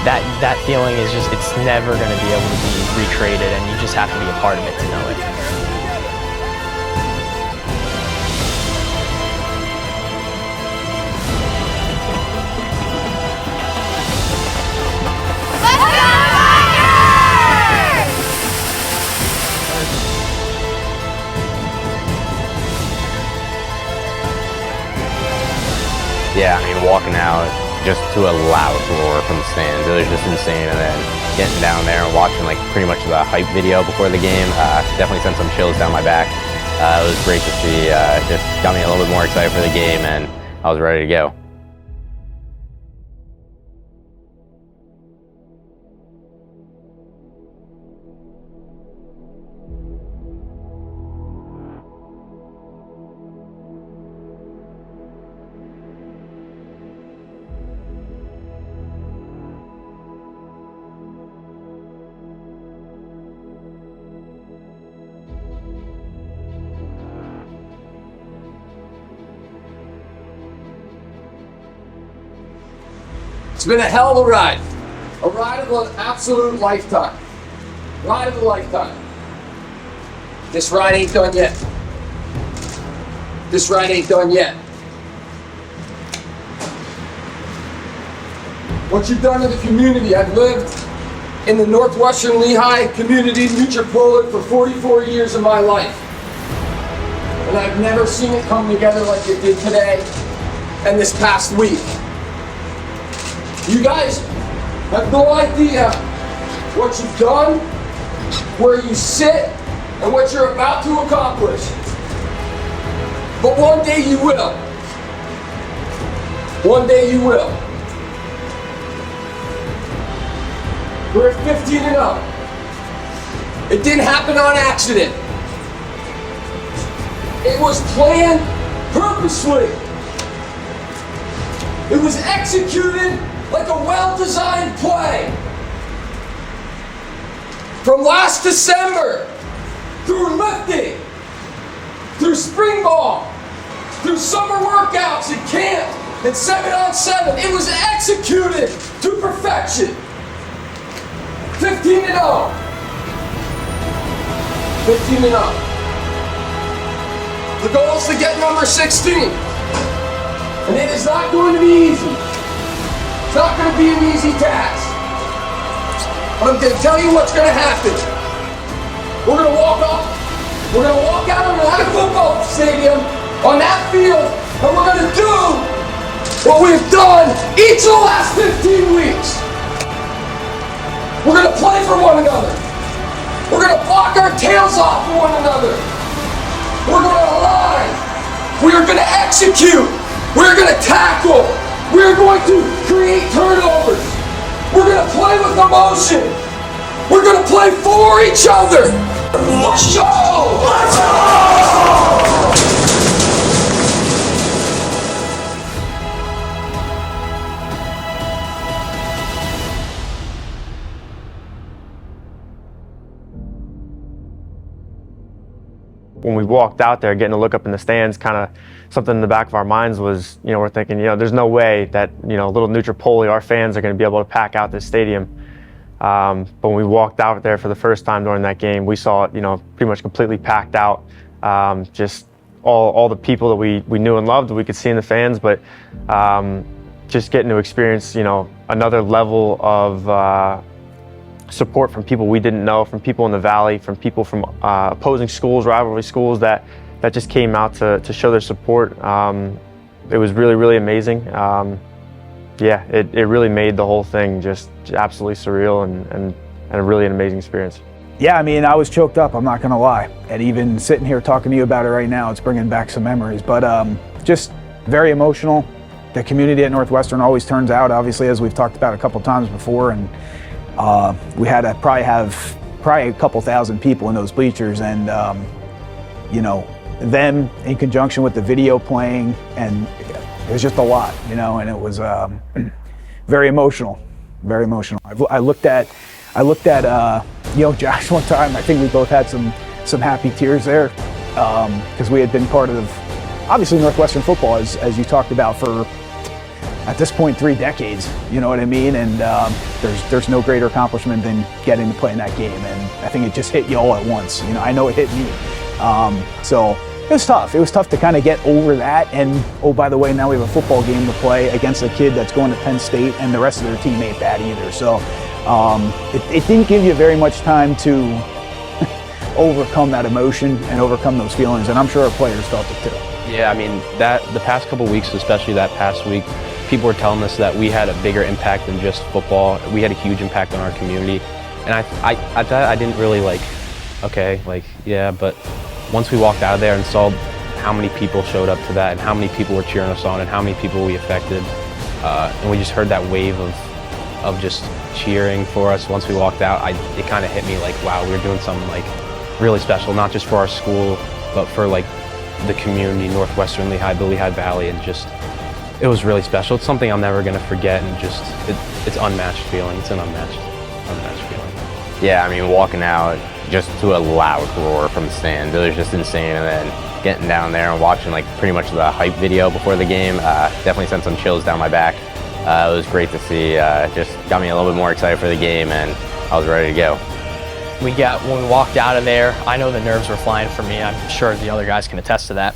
that feeling is it's never going to be able to be recreated, and you just have to be a part of it to know it. Yeah, I mean, walking out just to a loud roar from the stands, it was just insane. And then getting down there and watching pretty much the hype video before the game, definitely sent some chills down my back. It was great to see. Just got me a little bit more excited for the game, and I was ready to go. It's been a hell of a ride of an absolute lifetime. Ride of a lifetime. This ride ain't done yet. This ride ain't done yet. What you've done to the community. I've lived in the Northwestern Lehigh community, Nutripollet, for 44 years of my life. And I've never seen it come together like it did today and this past week. You guys have no idea what you've done, where you sit, and what you're about to accomplish. But one day you will. One day you will. We're at 15-0. It didn't happen on accident. It was planned purposely. It was executed like a well-designed play. From last December, through lifting, through spring ball, through summer workouts and camp, and 7-on-7, it was executed to perfection. 15-0. 15-0. The goal is to get number 16. And it is not going to be easy. It's not going to be an easy task. But I'm going to tell you what's going to happen. We're going to walk up. We're going to walk out of that football stadium on that field, and we're going to do what we've done each of the last 15 weeks. We're going to play for one another. We're going to block our tails off for one another. We're going to align. We are going to execute. We're going to tackle. We're going to create turnovers. We're going to play with emotion. We're going to play for each other. Let's go! Let's go! When we walked out there, getting to look up in the stands, kind of something in the back of our minds was, we're thinking, there's no way that, little Nutropoli, our fans are going to be able to pack out this stadium. But when we walked out there for the first time during that game, we saw it, pretty much completely packed out. Just all the people that we knew and loved, we could see in the fans, but just getting to experience, another level of support from people we didn't know, from people in the Valley, from people from opposing schools, rivalry schools that just came out to show their support. It was really, really amazing. Yeah, it really made the whole thing just absolutely surreal and a really an amazing experience. Yeah, I mean, I was choked up, I'm not gonna lie. And even sitting here talking to you about it right now, it's bringing back some memories. But just very emotional. The community at Northwestern always turns out, obviously, as we've talked about a couple times before. And we had to probably have a couple thousand people in those bleachers, and them in conjunction with the video playing, and it was just a lot, and it was very emotional, very emotional. I looked at Josh one time. I think we both had some happy tears there because we had been part of obviously Northwestern football, as you talked about, for at this point 3 decades, you know what I mean? And there's no greater accomplishment than getting to play in that game. And I think it just hit you all at once. I know it hit me. So it was tough. It was tough to kind of get over that. And oh, by the way, now we have a football game to play against a kid that's going to Penn State, and the rest of their team ain't bad either. So it didn't give you very much time to overcome that emotion and overcome those feelings. And I'm sure our players felt it too. Yeah, I mean, the past couple weeks, especially that past week, people were telling us that we had a bigger impact than just football. We had a huge impact on our community. And I didn't really yeah, but once we walked out of there and saw how many people showed up to that and how many people were cheering us on and how many people we affected, and we just heard that wave of just cheering for us once we walked out, it kind of hit me like, wow, we were doing something like really special, not just for our school, but for like the community, Northwestern, Lehigh, the Lehigh Valley, and just, it was really special. It's something I'm never going to forget, and just, it's unmatched feeling. It's an unmatched feeling. Yeah, I mean, walking out just to a loud roar from the stands, it was just insane. And then getting down there and watching like pretty much the hype video before the game, definitely sent some chills down my back. It was great to see. Just got me a little bit more excited for the game, and I was ready to go. When we walked out of there, I know the nerves were flying for me. I'm sure the other guys can attest to that.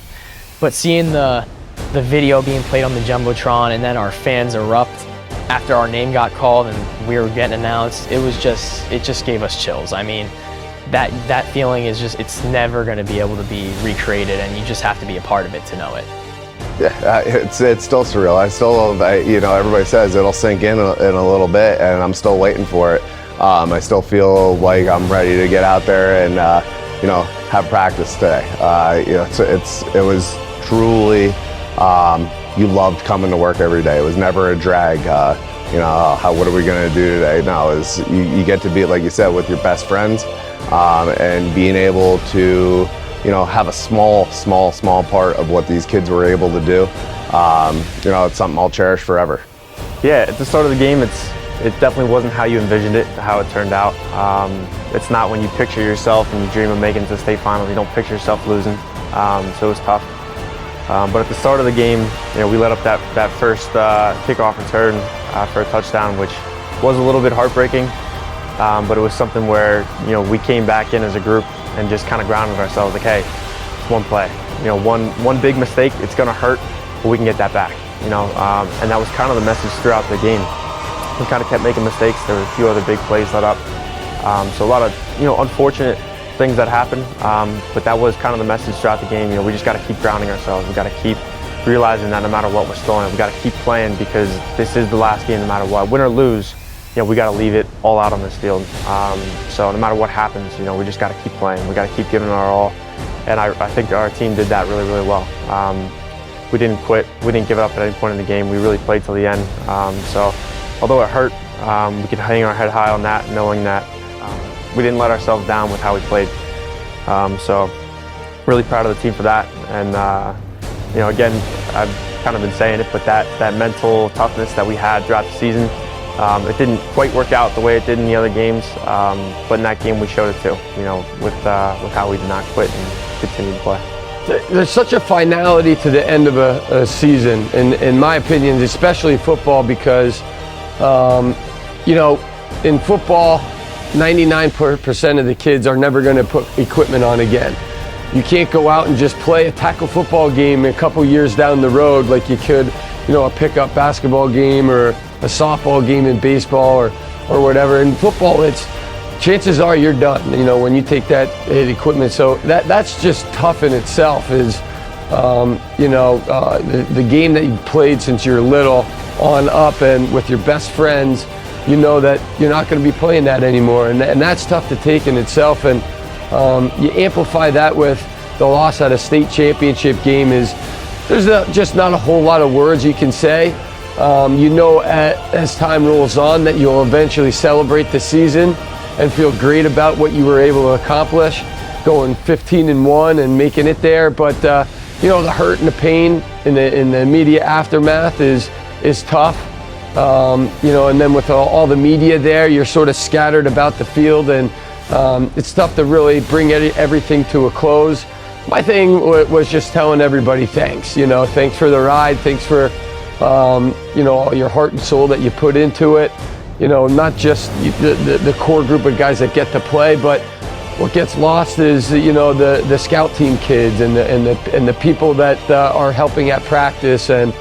But seeing the video being played on the Jumbotron and then our fans erupt after our name got called and we were getting announced, it just gave us chills. I mean, that feeling is just, it's never going to be able to be recreated, and you just have to be a part of it to know it. Yeah, it's still surreal. Everybody says it'll sink in a little bit, and I'm still waiting for it. I still feel like I'm ready to get out there and have practice today. It was truly, you loved coming to work every day. It was never a drag. What are we going to do today? No, you get to be, like you said, with your best friends, and being able to, have a small part of what these kids were able to do. It's something I'll cherish forever. Yeah, at the start of the game, it definitely wasn't how you envisioned it, how it turned out. It's not when you picture yourself and you dream of making it to the state finals. You don't picture yourself losing, so it was tough. But at the start of the game, we let up that first kickoff return for a touchdown, which was a little bit heartbreaking. But it was something where we came back in as a group and just kind of grounded ourselves, like, hey, it's one play. One big mistake, it's going to hurt, but we can get that back. And that was kind of the message throughout the game. We kind of kept making mistakes. There were a few other big plays let up. So a lot of unfortunate things that happened, but that was kind of the message throughout the game. We just got to keep grounding ourselves. We got to keep realizing that no matter what we're still in, we got to keep playing, because this is the last game no matter what. Win or lose, we got to leave it all out on this field. So no matter what happens, we just got to keep playing. We got to keep giving our all, and I think our team did that really, really well. We didn't quit. We didn't give it up at any point in the game. We really played till the end. So although it hurt, we could hang our head high on that, knowing that we didn't let ourselves down with how we played. So really proud of the team for that. And again, I've kind of been saying it, but that mental toughness that we had throughout the season, it didn't quite work out the way it did in the other games. But in that game, we showed it too. With how we did not quit and continue to play. There's such a finality to the end of a season, in my opinion, especially football, because, in football, 99% of the kids are never going to put equipment on again. You can't go out and just play a tackle football game a couple years down the road like you could, a pickup basketball game or a softball game in baseball or whatever. In football, chances are you're done, when you take that equipment. So that's just tough in itself, is, the game that you played since you're little on up and with your best friends, that you're not going to be playing that anymore. And that's tough to take in itself. And you amplify that with the loss at a state championship game. There's just not a whole lot of words you can say. As time rolls on, that you'll eventually celebrate the season and feel great about what you were able to accomplish, going 15-1 and making it there. But the hurt and the pain in the immediate aftermath is tough. And then with all the media there, you're sort of scattered about the field, and it's tough to really bring everything to a close. My thing was just telling everybody thanks. Thanks for the ride. Thanks for all your heart and soul that you put into it. Not just the core group of guys that get to play, but what gets lost is the scout team kids and the people that are helping at practice, and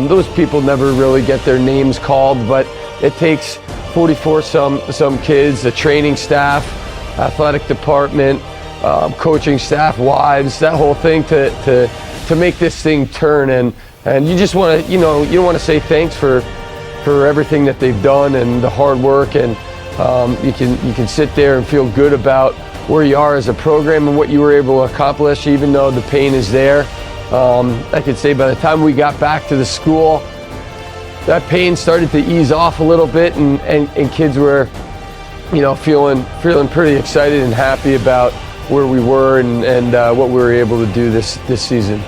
those people never really get their names called, but it takes 44 some kids, the training staff, athletic department, coaching staff, wives, that whole thing to make this thing turn. And you just want to, you don't want to say thanks for everything that they've done and the hard work, and you can sit there and feel good about where you are as a program and what you were able to accomplish, even though the pain is there. I could say by the time we got back to the school, that pain started to ease off a little bit, and kids were, feeling pretty excited and happy about where we were and what we were able to do this season.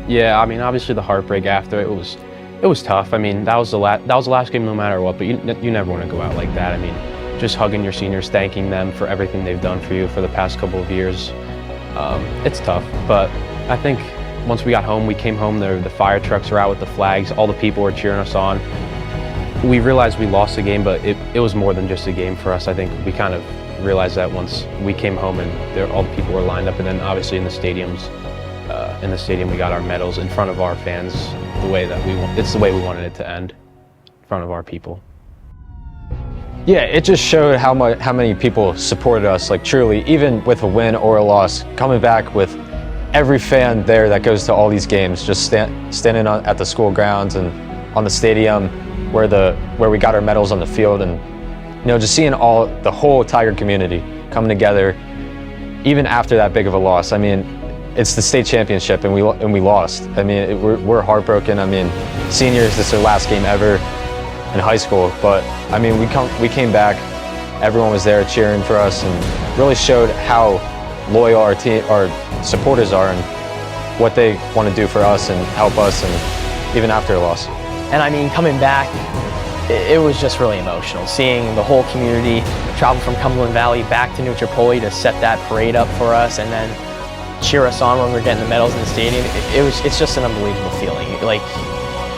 Yeah, I mean, obviously the heartbreak after it was tough. I mean, that was the last game no matter what. But you never want to go out like that. I mean, just hugging your seniors, thanking them for everything they've done for you for the past couple of years. It's tough, but I think once we got home, we came home, the fire trucks were out with the flags, all the people were cheering us on. We realized we lost the game, but it was more than just a game for us. I think we kind of realized that once we came home and all the people were lined up, and then obviously in the stadiums, in the stadium we got our medals in front of our fans, it's the way we wanted it to end, in front of our people. Yeah, it just showed how many people supported us, like truly, even with a win or a loss, coming back with every fan there that goes to all these games, just standing at the school grounds and on the stadium where we got our medals on the field, and just seeing the whole Tiger community coming together, even after that big of a loss. I mean, it's the state championship and we lost. I mean, we're heartbroken. I mean, seniors, this is their last game ever in high school, but I mean, we came back, everyone was there cheering for us and really showed how loyal our supporters are and what they want to do for us and help us, and even after a loss. And I mean, coming back, it was just really emotional, seeing the whole community travel from Cumberland Valley back to New Tripoli to set that parade up for us and then cheer us on when we're getting the medals in the stadium. It's just an unbelievable feeling. Like,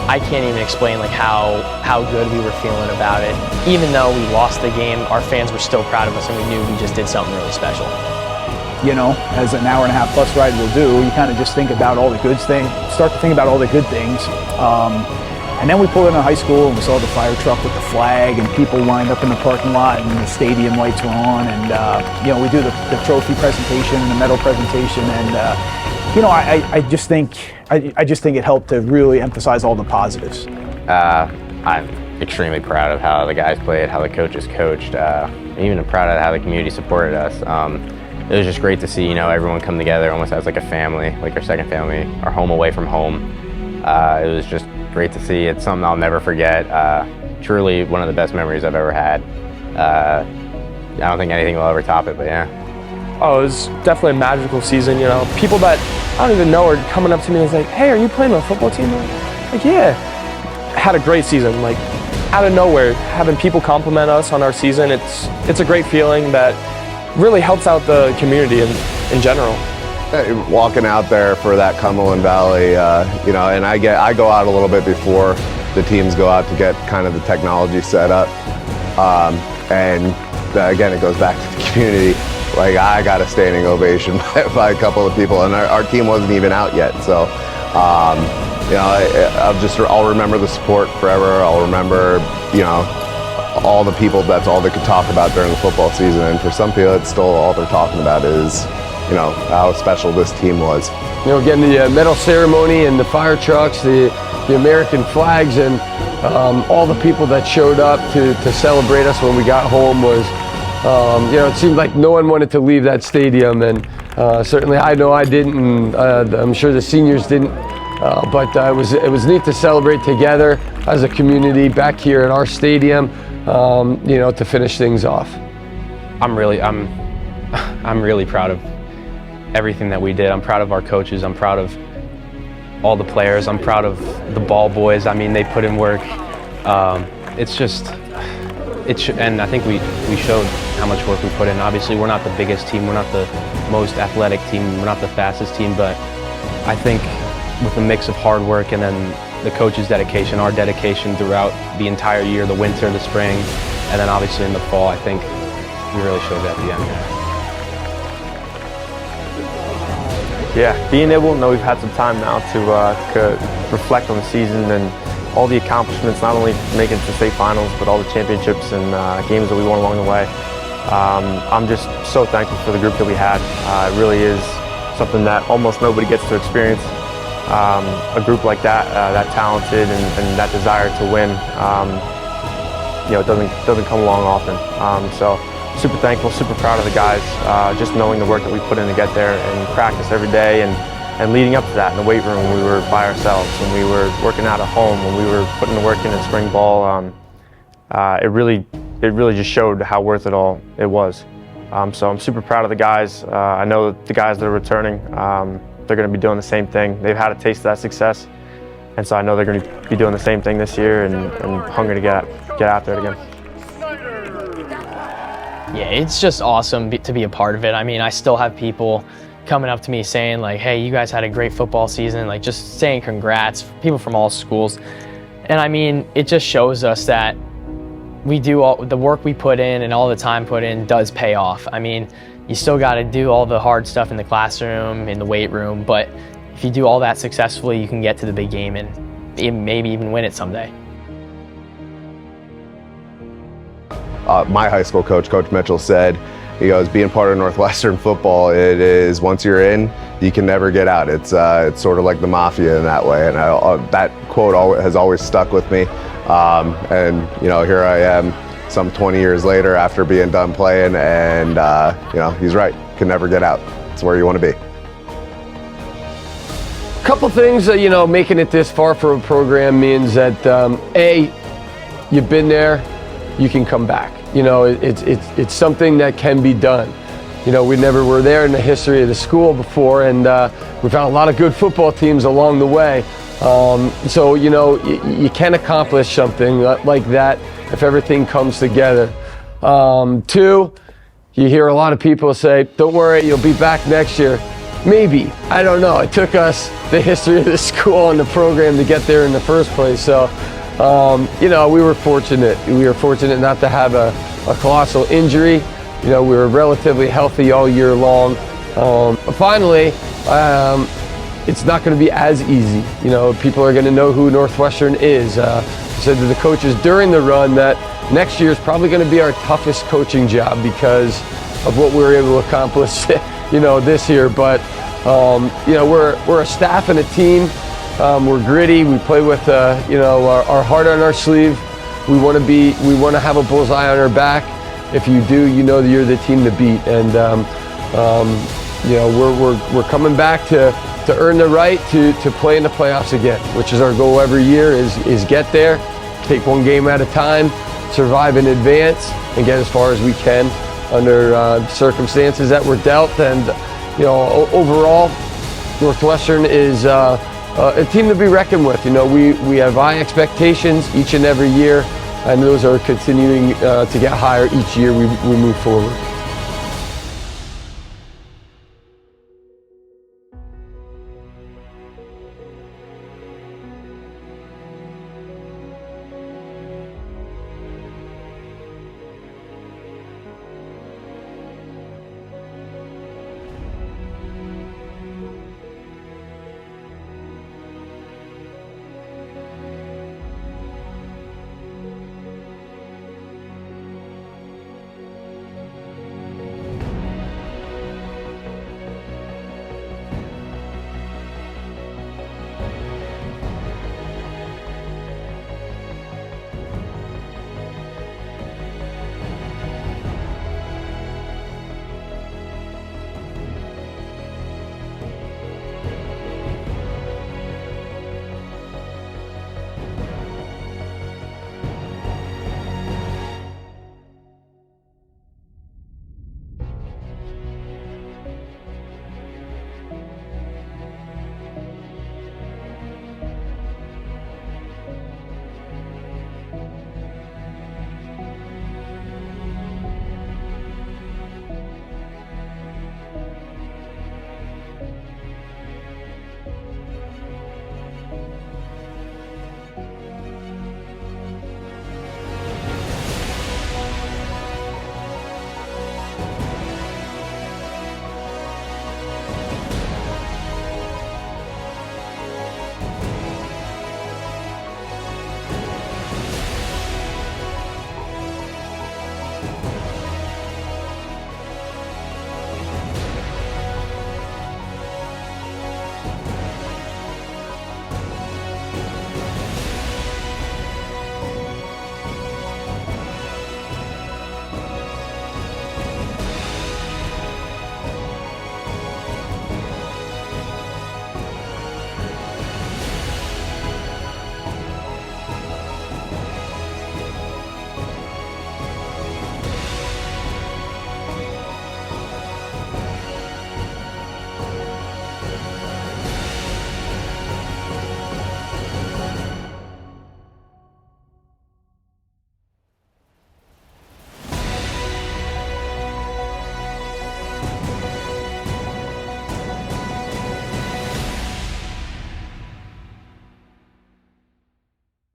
I can't even explain like how good we were feeling about it. Even though we lost the game, our fans were still proud of us and we knew we just did something really special. As an hour-and-a-half bus ride will do, you kind of just think about all the good things, start to think about all the good things. And then we pulled into high school and we saw the fire truck with the flag and people lined up in the parking lot and the stadium lights were on, and we do the trophy presentation and the medal presentation, and I just think it helped to really emphasize all the positives. I'm extremely proud of how the guys played, how the coaches coached, even proud of how the community supported us. It was just great to see, everyone come together almost as like a family, like our second family, our home away from home. It was just great to see. It's something I'll never forget. Truly one of the best memories I've ever had. I don't think anything will ever top it, but yeah. Oh, it was definitely a magical season, People that I don't even know are coming up to me and like, hey, are you playing on a football team? Like, yeah. Had a great season, like out of nowhere, having people compliment us on our season. It's a great feeling that really helps out the community in general. Walking out there for that Cumberland Valley, and I go out a little bit before the teams go out to get kind of the technology set up, and again, it goes back to the community. Like, I got a standing ovation by a couple of people, and our team wasn't even out yet. So, I'll remember the support forever. I'll remember, all the people. That's all they could talk about during the football season, and for some people, it's still all they're talking about is, how special this team was. Getting the medal ceremony and the fire trucks, the American flags, and all the people that showed up to celebrate us when we got home was, it seemed like no one wanted to leave that stadium, and certainly I know I didn't, and I'm sure the seniors didn't, but it was neat to celebrate together as a community back here at our stadium, to finish things off. I'm really proud of everything that we did. I'm proud of our coaches. I'm proud of all the players. I'm proud of the ball boys. I mean, they put in work. And I think we showed how much work we put in. Obviously, we're not the biggest team. We're not the most athletic team. We're not the fastest team. But I think with the mix of hard work and then the coaches' dedication, our dedication throughout the entire year, the winter, the spring, and then obviously in the fall, I think we really showed that at the end there. Yeah, being able to know we've had some time now to reflect on the season and all the accomplishments, not only making it to state finals, but all the championships and games that we won along the way. I'm just so thankful for the group that we had. It really is something that almost nobody gets to experience. A group like that, that talented and that desire to win, it doesn't come along often. So super thankful, super proud of the guys, just knowing the work that we put in to get there and practice every day and leading up to that in the weight room when we were by ourselves, when we were working out at home, when we were putting the work in spring ball. It really just showed how worth it all it was. So I'm super proud of the guys. I know the guys that are returning, they're going to be doing the same thing. They've had a taste of that success, and so I know they're going to be doing the same thing this year and hungry to get after it again. Yeah, it's just awesome to be a part of it. I mean, I still have people coming up to me saying like, hey, you guys had a great football season, like just saying congrats, people from all schools. And I mean, it just shows us that we do all the work we put in and all the time put in does pay off. I mean, you still got to do all the hard stuff in the classroom, in the weight room, but if you do all that successfully, you can get to the big game and maybe even win it someday. My high school coach, Coach Mitchell, said, he goes, being part of Northwestern football, it is, once you're in, you can never get out. It's sort of like the mafia in that way. And that quote has always stuck with me. And, you know, here I am some 20 years later after being done playing, and, you know, he's right. Can never get out. It's where you want to be. A couple things that, you know, making it this far for a program means that, A, you've been there, you can come back. You know, it's something that can be done. You know, we never were there in the history of the school before, and we've had a lot of good football teams along the way. So, you know, you can accomplish something like that if everything comes together. Two, you hear a lot of people say, don't worry, you'll be back next year. Maybe, I don't know. It took us the history of the school and the program to get there in the first place. So, you know, we were fortunate. We were fortunate not to have a colossal injury. You know, we were relatively healthy all year long. Finally, it's not going to be as easy. You know, people are going to know who Northwestern is. I said to the coaches during the run that next year is probably going to be our toughest coaching job because of what we were able to accomplish, you know, this year. But, you know, we're a staff and a team. We're gritty. We play with, you know, our heart on our sleeve. We want to have a bullseye on our back. If you do, you know that you're the team to beat. And, you know, we're coming back to earn the right to play in the playoffs again, which is our goal every year, is get there, take one game at a time, survive in advance, and get as far as we can under circumstances that we're dealt. And, you know, overall, Northwestern is a team to be reckoned with. You know, we have high expectations each and every year, and those are continuing to get higher each year we move forward.